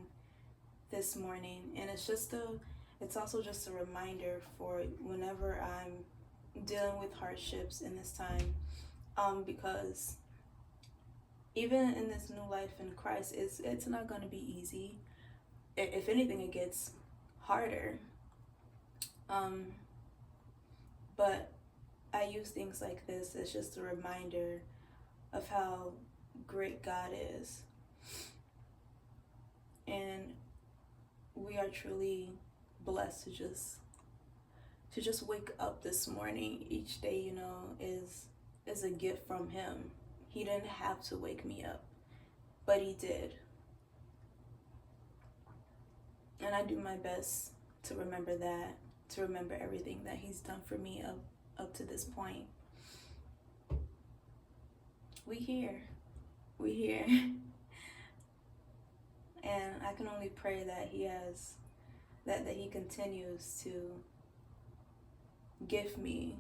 this morning. And it's also just a reminder for whenever I'm dealing with hardships in this time, because even in this new life in Christ, it's not going to be easy. If anything, it gets harder. But I use things like this as just a reminder of how great God is. And we are truly blessed to just wake up this morning. Each day, you know, is a gift from him. He didn't have to wake me up, but he did. And I do my best to remember that, to remember everything that he's done for me up to this point. We here. And I can only pray that that he continues to gift me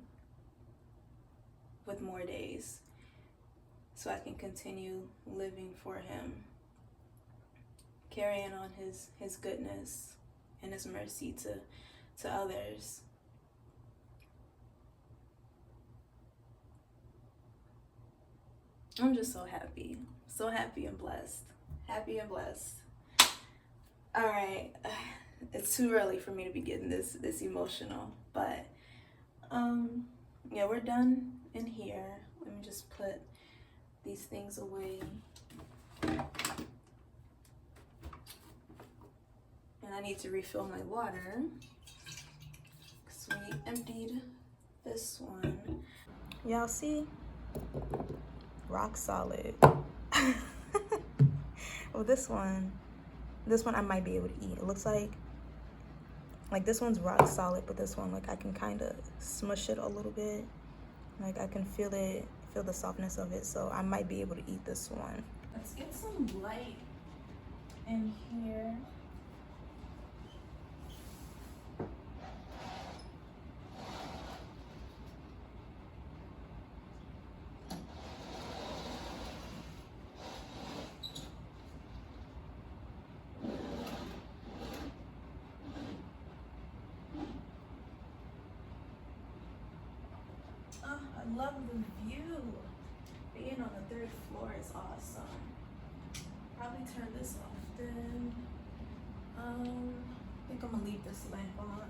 with more days so I can continue living for him, carrying on his goodness and his mercy to others. I'm just so happy and blessed. Happy and blessed. All right, it's too early for me to be getting this emotional, but yeah, we're done in here. Let me just put these things away. And I need to refill my water because we emptied this one. Y'all see? Rock solid. Well, this one I might be able to eat. It looks like this one's rock solid, but this one, like, I can kind of smush it a little bit. Like, I can feel the softness of it, so I might be able to eat this one. Let's get some light in here. I love the view. Being on the 3rd floor is awesome. Probably turn this off then. I think I'm gonna leave this lamp on.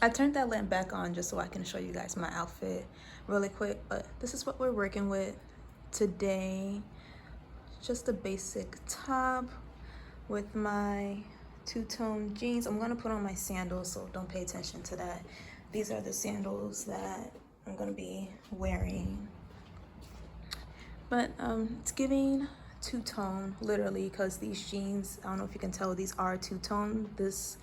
I turned that lamp back on just so I can show you guys my outfit really quick, but this is what we're working with today. Just a basic top with my two-tone jeans. I'm gonna put on my sandals, so don't pay attention to that. These are the sandals that I'm gonna be wearing. But it's giving two-tone, literally, because these jeans, I don't know if you can tell, these are two-tone. This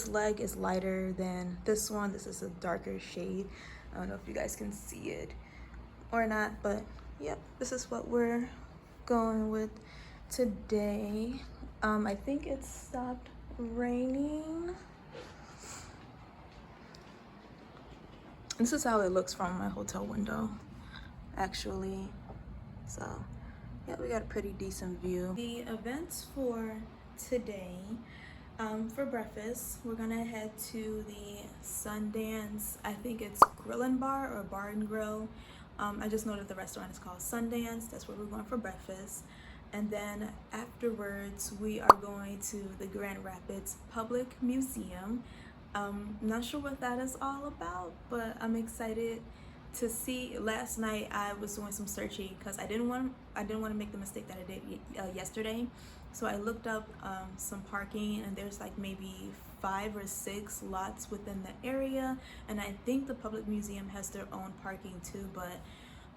leg is lighter than this one. This is a darker shade. I don't know if you guys can see it or not, but yep, this is what we're going with today. I think it stopped raining. This is how it looks from my hotel window, actually. So yeah, we got a pretty decent view. The events for today, For breakfast, we're gonna head to the Sundance. I think it's Grill and Bar or Bar and Grill. I just know that the restaurant is called Sundance. That's where we're going for breakfast. And then afterwards, we are going to the Grand Rapids Public Museum. Not sure what that is all about, but I'm excited to see. Last night I was doing some searching because I didn't want to make the mistake that I did yesterday. So I looked up some parking, and there's like maybe 5 or 6 lots within the area, and I think the public museum has their own parking too, but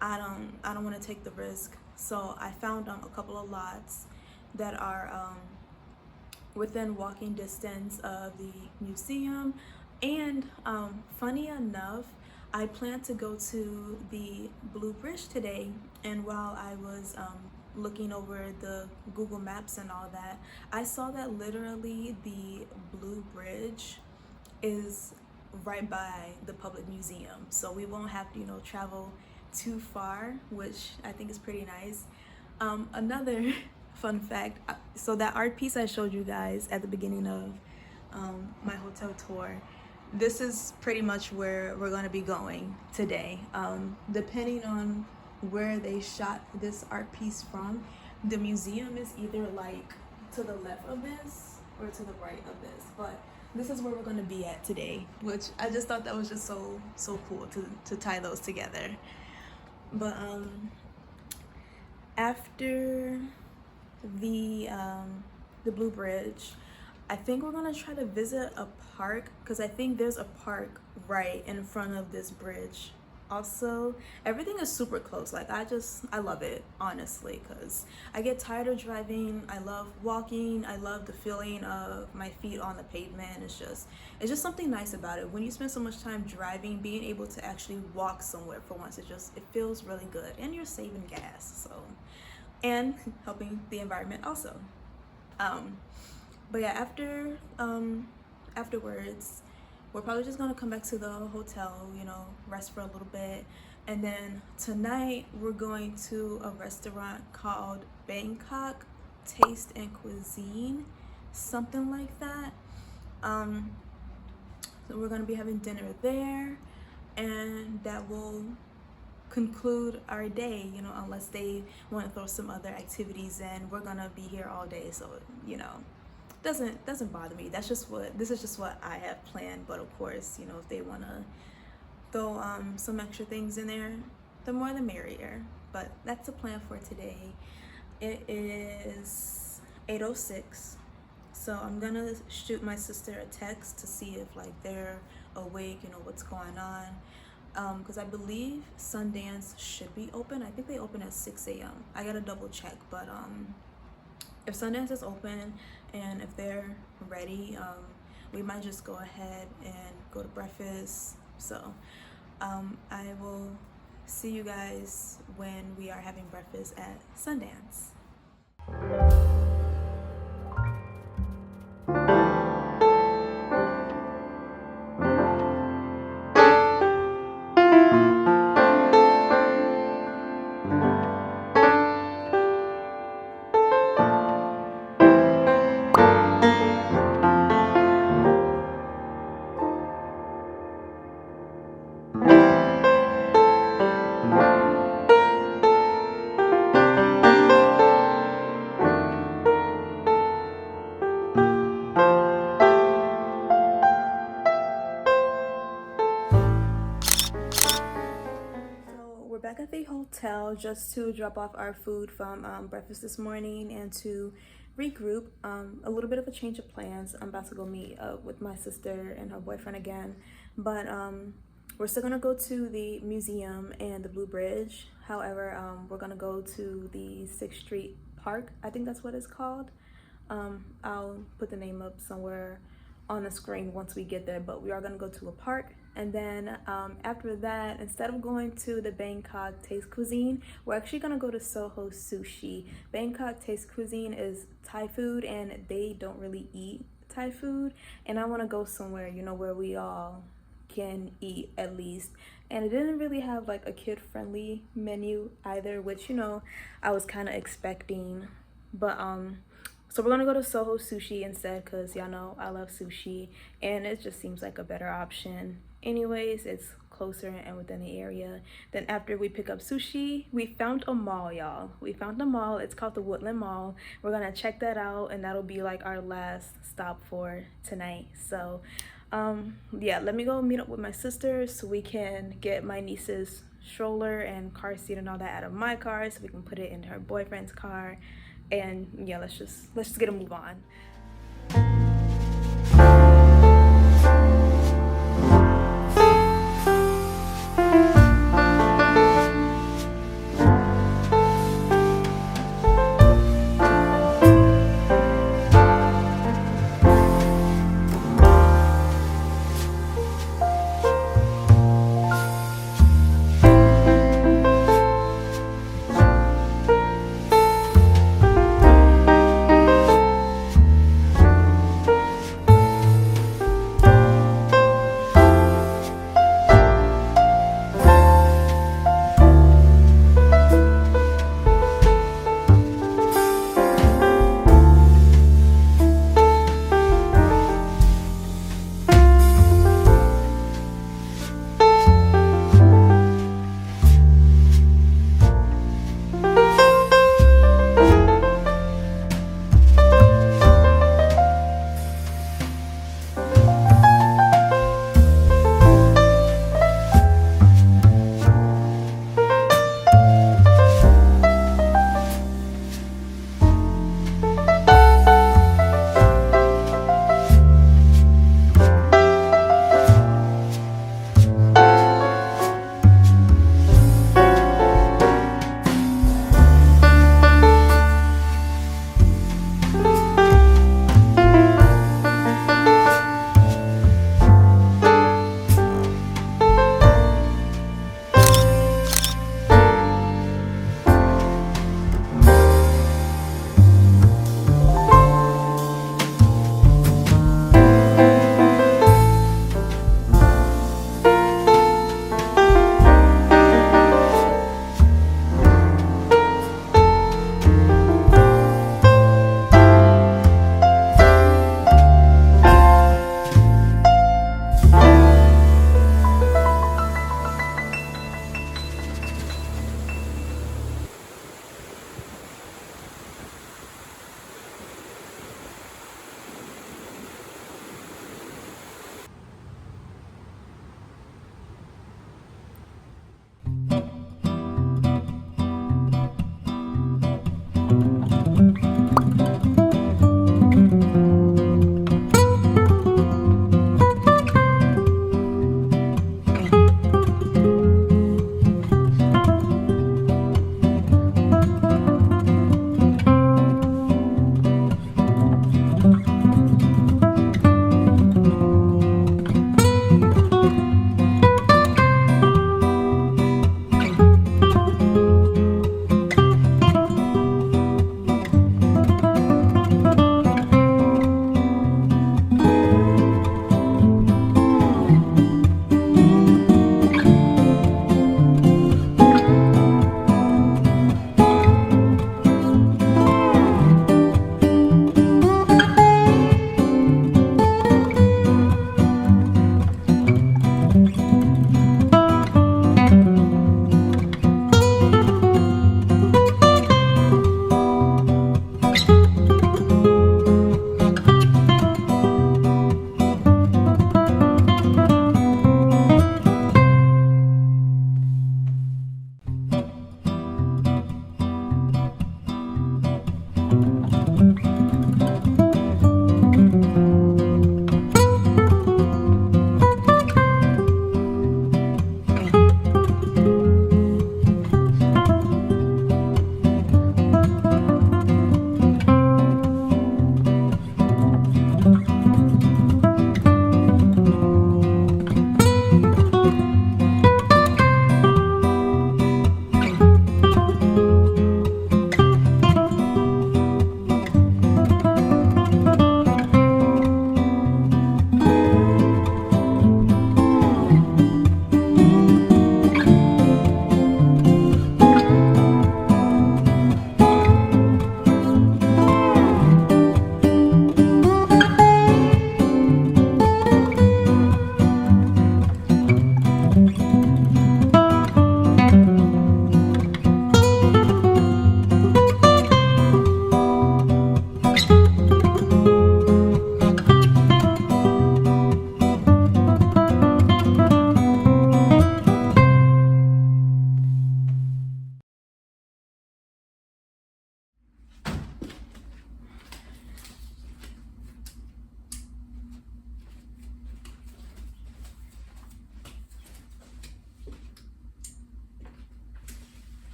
I don't want to take the risk. So I found a couple of lots that are within walking distance of the museum. And funny enough, I plan to go to the Blue Bridge today, and while I was looking over the Google Maps and all that, I saw that literally the Blue Bridge is right by the public museum, so we won't have to travel too far, which I think is pretty nice. Another fun fact, so that art piece I showed you guys at the beginning of my hotel tour, this is pretty much where we're going to be going today. Depending on where they shot this art piece from, the museum is either like to the left of this or to the right of this, but this is where we're going to be at today, which I just thought that was just so cool to tie those together. But after the Blue Bridge, I think we're gonna try to visit a park, because I think there's a park right in front of this bridge. Also, everything is super close. Like I love it, honestly, because I get tired of driving. I love walking. I love the feeling of my feet on the pavement. It's just something nice about it. When you spend so much time driving, being able to actually walk somewhere for once, it feels really good, and you're saving gas, so, and helping the environment also. But yeah, afterwards, we're probably just gonna come back to the hotel, rest for a little bit. And then tonight we're going to a restaurant called Bangkok Taste and Cuisine, something like that. So we're gonna be having dinner there, and that will conclude our day, unless they want to throw some other activities in. We're gonna be here all day, so doesn't bother me. This is just what I have planned. But of course, if they want to throw some extra things in there, the more the merrier. But that's the plan for today. It is 8:06, so I'm gonna shoot my sister a text to see if like they're awake, what's going on, because I believe Sundance should be open. I think they open at 6 a.m. I gotta double check, but if Sundance is open and if they're ready, we might just go ahead and go to breakfast. So I will see you guys when we are having breakfast at Sundance. Back at the hotel just to drop off our food from breakfast this morning and to regroup. A little bit of a change of plans. I'm about to go meet up with my sister and her boyfriend again, but we're still gonna go to the museum and the Blue Bridge. However, we're gonna go to the 6th Street Park. I think that's what it's called. I'll put the name up somewhere on the screen once we get there, but we are gonna go to a park. And then after that, instead of going to the Bangkok Taste Cuisine, we're actually gonna go to Soho Sushi. Bangkok Taste Cuisine is Thai food, and they don't really eat Thai food, and I want to go somewhere where we all can eat at least. And it didn't really have like a kid-friendly menu either, which I was kind of expecting. But So we're gonna go to Soho Sushi instead because y'all know I love sushi and it just seems like a better option. Anyways, it's closer and within the area. Then after we pick up sushi, we found a mall, y'all. We found a mall. It's called the Woodland Mall. We're gonna check that out and that'll be like our last stop for tonight. So yeah, let me go meet up with my sister so we can get my niece's stroller and car seat and all that out of my car so we can put it in her boyfriend's car. And yeah, let's just get a move on.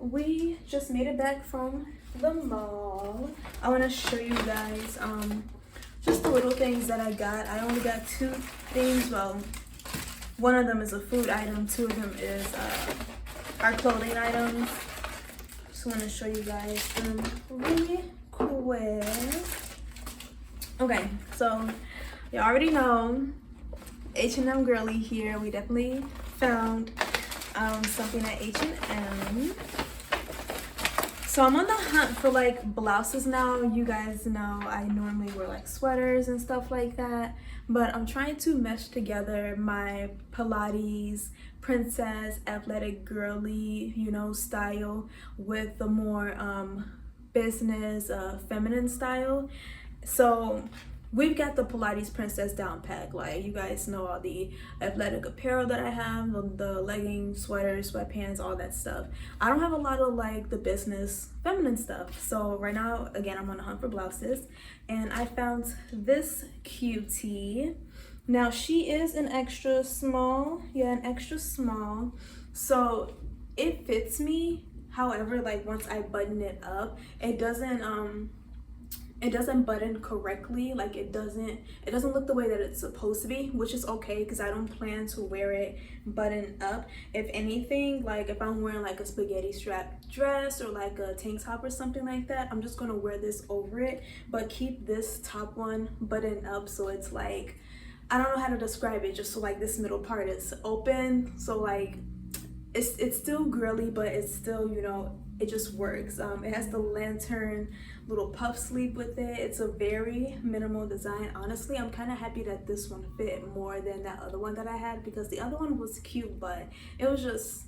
we just made it back from the mall. I want to show you guys just the little things that I got. I only got 2 things. Well, one of them is a food item, 2 of them is our clothing items. Just want to show you guys them really quick. Okay, so you already know H&M girly here. We definitely found something at H&M. So I'm on the hunt for like blouses now. You guys know I normally wear like sweaters and stuff like that, but I'm trying to mesh together my Pilates princess athletic girly, you know, style with the more business feminine style. So we've got the Pilates princess down pat. Like, you guys know all the athletic apparel that I have, the leggings, sweaters, sweatpants, all that stuff. I don't have a lot of like the business feminine stuff. So right now, again, I'm on the hunt for blouses, and I found this cutie. Now she is an extra small, yeah, an extra small. So it fits me. However, like once I button it up, it doesn't button correctly. Like it doesn't look the way that it's supposed to be, which is okay because I don't plan to wear it button up. If anything, like if I'm wearing like a spaghetti strap dress or like a tank top or something like that, I'm just gonna wear this over it, but keep this top one buttoned up so it's like, I don't know how to describe it, just so like this middle part is open, so like it's still girly, but it's still, you know, it just works. It has the lantern little puff sleeve with it. It's a very minimal design. Honestly, I'm kind of happy that this one fit more than that other one that I had, because the other one was cute, but it was just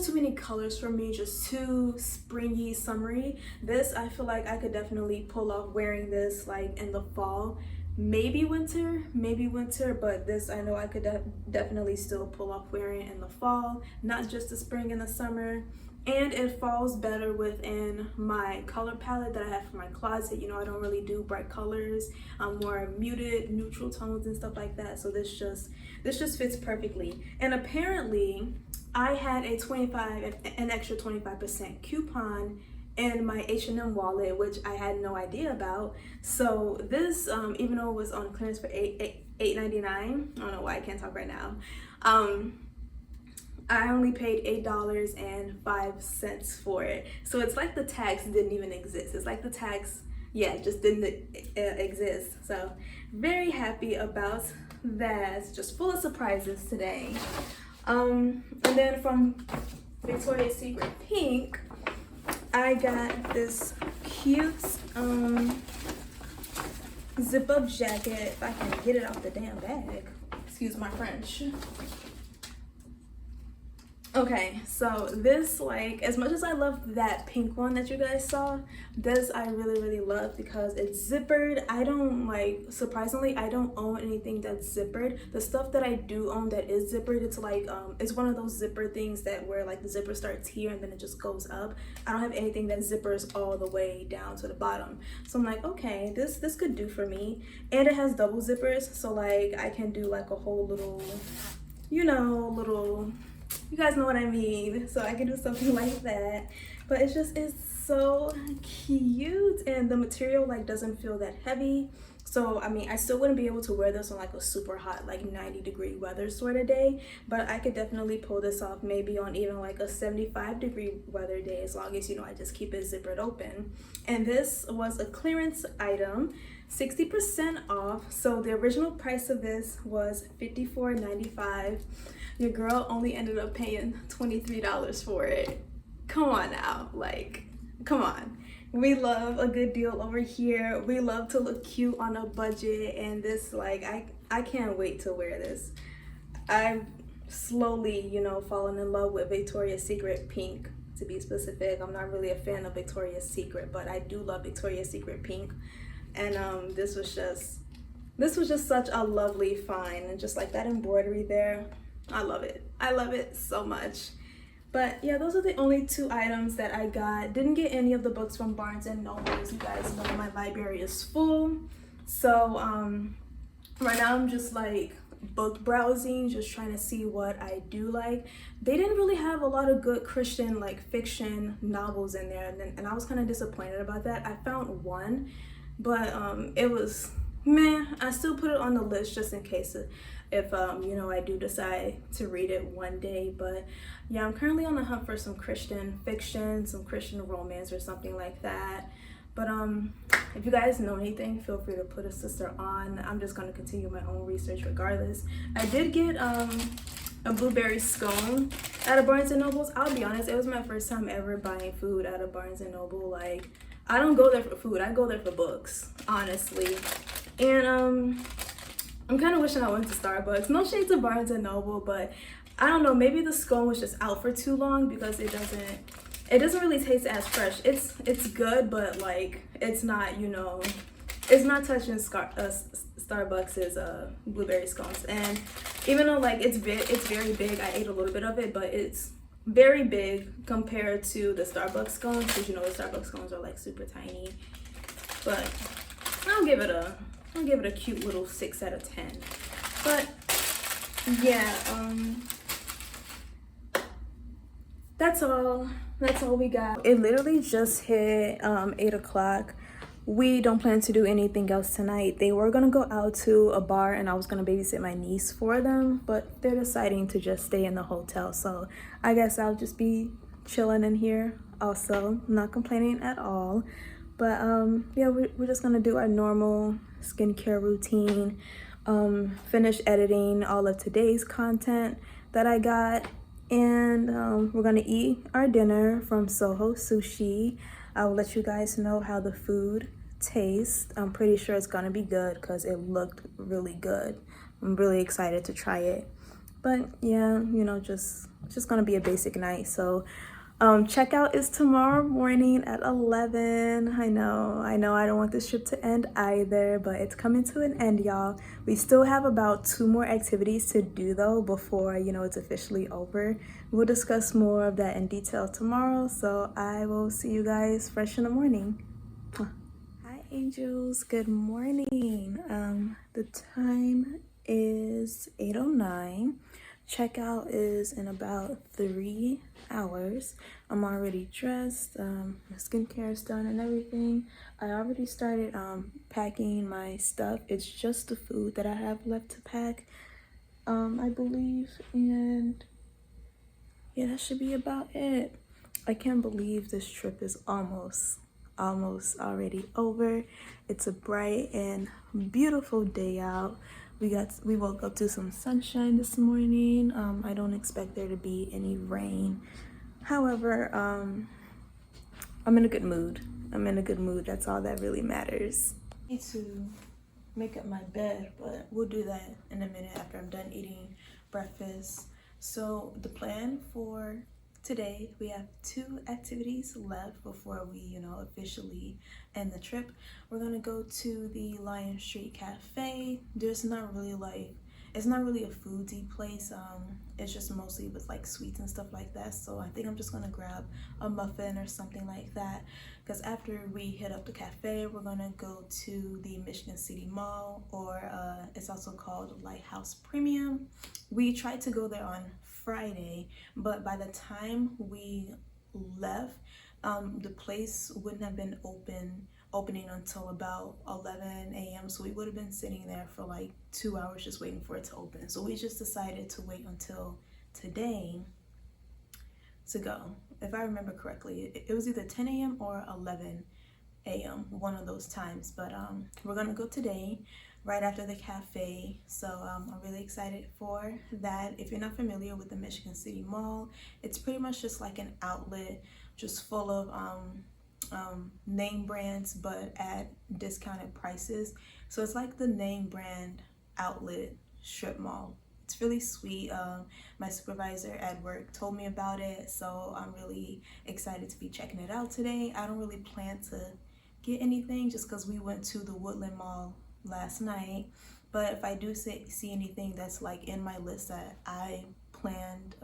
too many colors for me, just too springy, summery. This, I feel like I could definitely pull off wearing this like in the fall, maybe winter, but this I know I could definitely still pull off wearing it in the fall, not just the spring and the summer. And it falls better within my color palette that I have for my closet. You know, I don't really do bright colors. I'm more muted, neutral tones and stuff like that. So this just fits perfectly. And apparently I had an extra 25% coupon in my H&M wallet, which I had no idea about. So this, even though it was on clearance for $8.99, I don't know why I can't talk right now. I only paid $8.05 for it. So it's like the tax didn't even exist. It's like the tax, yeah, just didn't exist. So very happy about that. Just full of surprises today. And then from Victoria's Secret Pink, I got this cute zip-up jacket. If I can get it off the damn bag. Excuse my French. Okay, so this, like, as much as I love that pink one that you guys saw, this I really love because it's zippered. I don't, like, surprisingly, I don't own anything that's zippered. The stuff that I do own that is zippered, it's like, it's one of those zipper things that where like the zipper starts here and then it just goes up. I don't have anything that zippers all the way down to the bottom. So I'm like, okay, this could do for me. And it has double zippers, so like I can do like a whole little, you know, you guys know what I mean, so I can do something like that. But it's so cute, and the material like doesn't feel that heavy. So I mean, I still wouldn't be able to wear this on like a super hot like 90-degree weather sort of day, but I could definitely pull this off maybe on even like a 75-degree weather day, as long as, you know, I just keep it zippered open. And this was a clearance item, 60% off. So the original price of this was $54.95. Your girl only ended up paying $23 for it. Come on now, like, come on. We love a good deal over here. We love to look cute on a budget, and this, like, I can't wait to wear this. I've slowly, you know, fallen in love with Victoria's Secret Pink, to be specific. I'm not really a fan of Victoria's Secret, but I do love Victoria's Secret Pink. And this was just such a lovely find, and just like that embroidery there, I love it so much. But yeah, those are the only 2 items that I got. Didn't get any of the books from Barnes and Nobles. You guys know my library is full. So right now I'm just like book browsing, just trying to see what I do like. They didn't really have a lot of good Christian like fiction novels in there, and I was kind of disappointed about that. I found one, but it was meh. I still put it on the list just in case if you know, I do decide to read it one day. But yeah, I'm currently on the hunt for some Christian fiction, some Christian romance or something like that. But if you guys know anything, feel free to put a sister on. I'm just going to continue my own research regardless. I did get a blueberry scone out of Barnes & Noble's. I'll be honest, it was my first time ever buying food out of Barnes & Noble. Like, I don't go there for food, I go there for books, honestly. And I'm kind of wishing I went to Starbucks. No shade to Barnes & Noble, but I don't know, maybe the scone was just out for too long because it doesn't really taste as fresh. It's good, but like it's not, you know, it's not touching Starbucks's blueberry scones. And even though like it's very big, I ate a little bit of it, but it's very big compared to the Starbucks scones, because you know the Starbucks scones are like super tiny. But I'll give it a cute little 6 out of 10. But yeah, that's all we got. It literally just hit 8 o'clock. We don't plan to do anything else tonight. They were gonna go out to a bar and I was gonna babysit my niece for them, but they're deciding to just stay in the hotel, so I guess I'll just be chilling in here also. Not complaining at all. But yeah, we're just gonna do our normal skincare routine, finish editing all of today's content that I got, and we're gonna eat our dinner from Soho Sushi. I will let you guys know how the food tastes. I'm pretty sure it's gonna be good because it looked really good. I'm really excited to try it. But yeah, you know, just gonna be a basic night. So checkout is tomorrow morning at 11. I know I don't want this trip to end either, but it's coming to an end, y'all. We still have about 2 more activities to do though before, you know, it's officially over. We'll discuss more of that in detail tomorrow, so I will see you guys fresh in the morning. Hi angels, good morning. The time is 8:09. Checkout is in about 3 hours. I'm already dressed, my skincare is done and everything. I already started packing my stuff. It's just the food that I have left to pack, I believe, and yeah, that should be about it. I can't believe this trip is almost already over. It's a bright and beautiful day out. We woke up to some sunshine this morning. I don't expect there to be any rain. However, I'm in a good mood. That's all that really matters. I need to make up my bed, but we'll do that in a minute after I'm done eating breakfast. So the plan for today, we have 2 activities left before we, you know, officially end the trip. We're gonna go to the Lion Street Cafe. It's not really a foodie place. It's just mostly with like sweets and stuff like that. So I think I'm just gonna grab a muffin or something like that, because after we hit up the cafe, we're gonna go to the Michigan City Mall, or it's also called Lighthouse Premium. We tried to go there on Friday, but by the time we left, the place wouldn't have been opening until about 11 a.m. So we would have been sitting there for like 2 hours just waiting for it to open. So we just decided to wait until today to go. If I remember correctly, it was either 10 a.m. or 11 a.m., one of those times. But we're gonna go today, right after the cafe. So I'm really excited for that. If you're not familiar with the Michigan City Mall, it's pretty much just like an outlet just full of name brands, but at discounted prices. So it's like the name brand outlet strip mall. It's really sweet. My supervisor at work told me about it, so I'm really excited to be checking it out today. I don't really plan to get anything just because we went to the Woodland Mall last night, but if I do see anything that's like in my list that I planned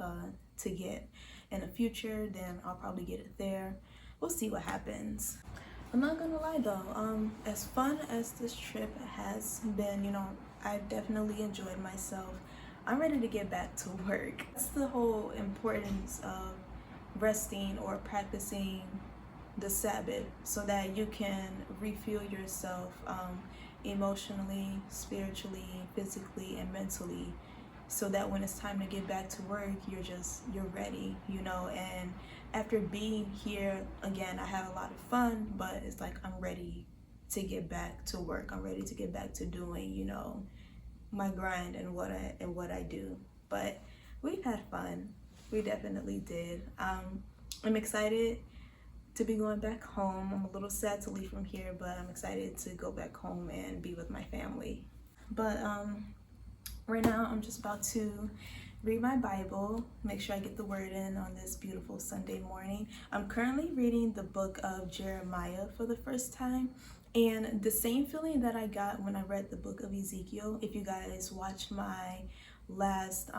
to get in the future, then I'll probably get it there. We'll see what happens. I'm not gonna lie though, as fun as this trip has been, you know, I've definitely enjoyed myself. I'm ready to get back to work. That's the whole importance of resting or practicing the Sabbath, so that you can refuel yourself emotionally, spiritually, physically, and mentally, so that when it's time to get back to work, you're ready, you know. And after being here again, I have a lot of fun, but it's like I'm ready to get back to work. I'm ready to get back to doing, you know, my grind and what I do. But we've had fun. We definitely did. I'm excited to be going back home. I'm a little sad to leave from here, but I'm excited to go back home and be with my family. But right now I'm just about to read my Bible, make sure I get the word in on this beautiful Sunday morning. I'm currently reading the book of Jeremiah for the first time, and the same feeling that I got when I read the book of Ezekiel. If you guys watched my last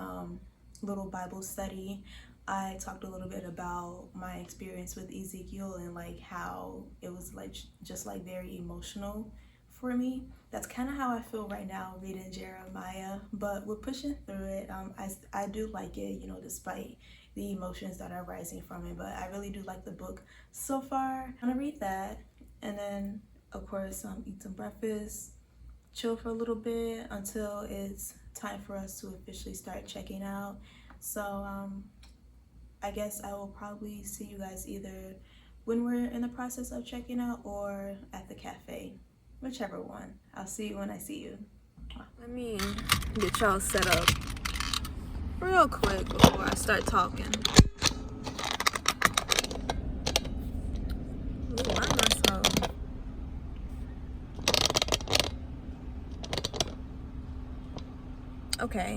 little Bible study, I talked a little bit about my experience with Ezekiel and like how it was like just like very emotional for me. That's kind of how I feel right now reading Jeremiah, but we're pushing through it. I do like it, you know, despite the emotions that are rising from it, but I really do like the book so far. I'm gonna read that, and then of course eat some breakfast, chill for a little bit until it's time for us to officially start checking out. So I guess I will probably see you guys either when we're in the process of checking out or at the cafe, whichever one. I'll see you when I see you. Let me get y'all set up real quick before I start talking. Ooh, why am I so... Okay.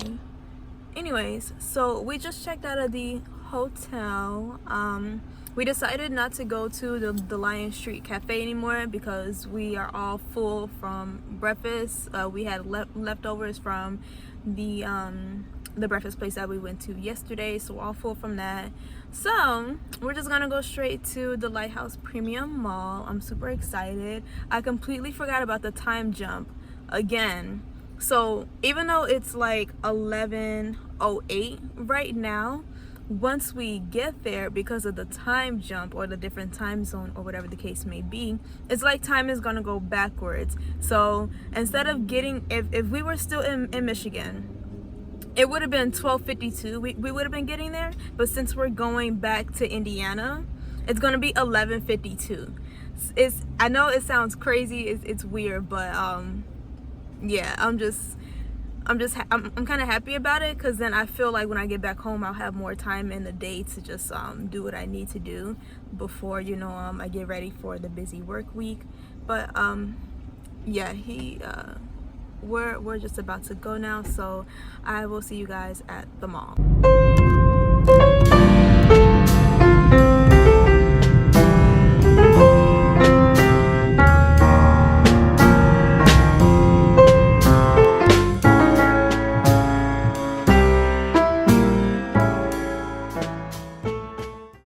Anyways, so we just checked out of the hotel. We decided not to go to the Lion Street Cafe anymore because we are all full from breakfast. We had leftovers from the breakfast place that we went to yesterday, so we're all full from that. So we're just gonna go straight to the Lighthouse Premium Mall. I'm super excited. I completely forgot about the time jump again. So even though it's like 11:08 right now, once we get there, because of the time jump or the different time zone or whatever the case may be, it's like time is gonna go backwards. So instead of getting, if we were still in Michigan, it would have been 12:52. We would have been getting there, but since we're going back to Indiana, it's gonna be 11:52. I know it sounds crazy, it's weird, but yeah, I'm kind of happy about it, because then I feel like when I get back home, I'll have more time in the day to just do what I need to do before, you know, I get ready for the busy work week. But yeah, we're just about to go now, so I will see you guys at the mall.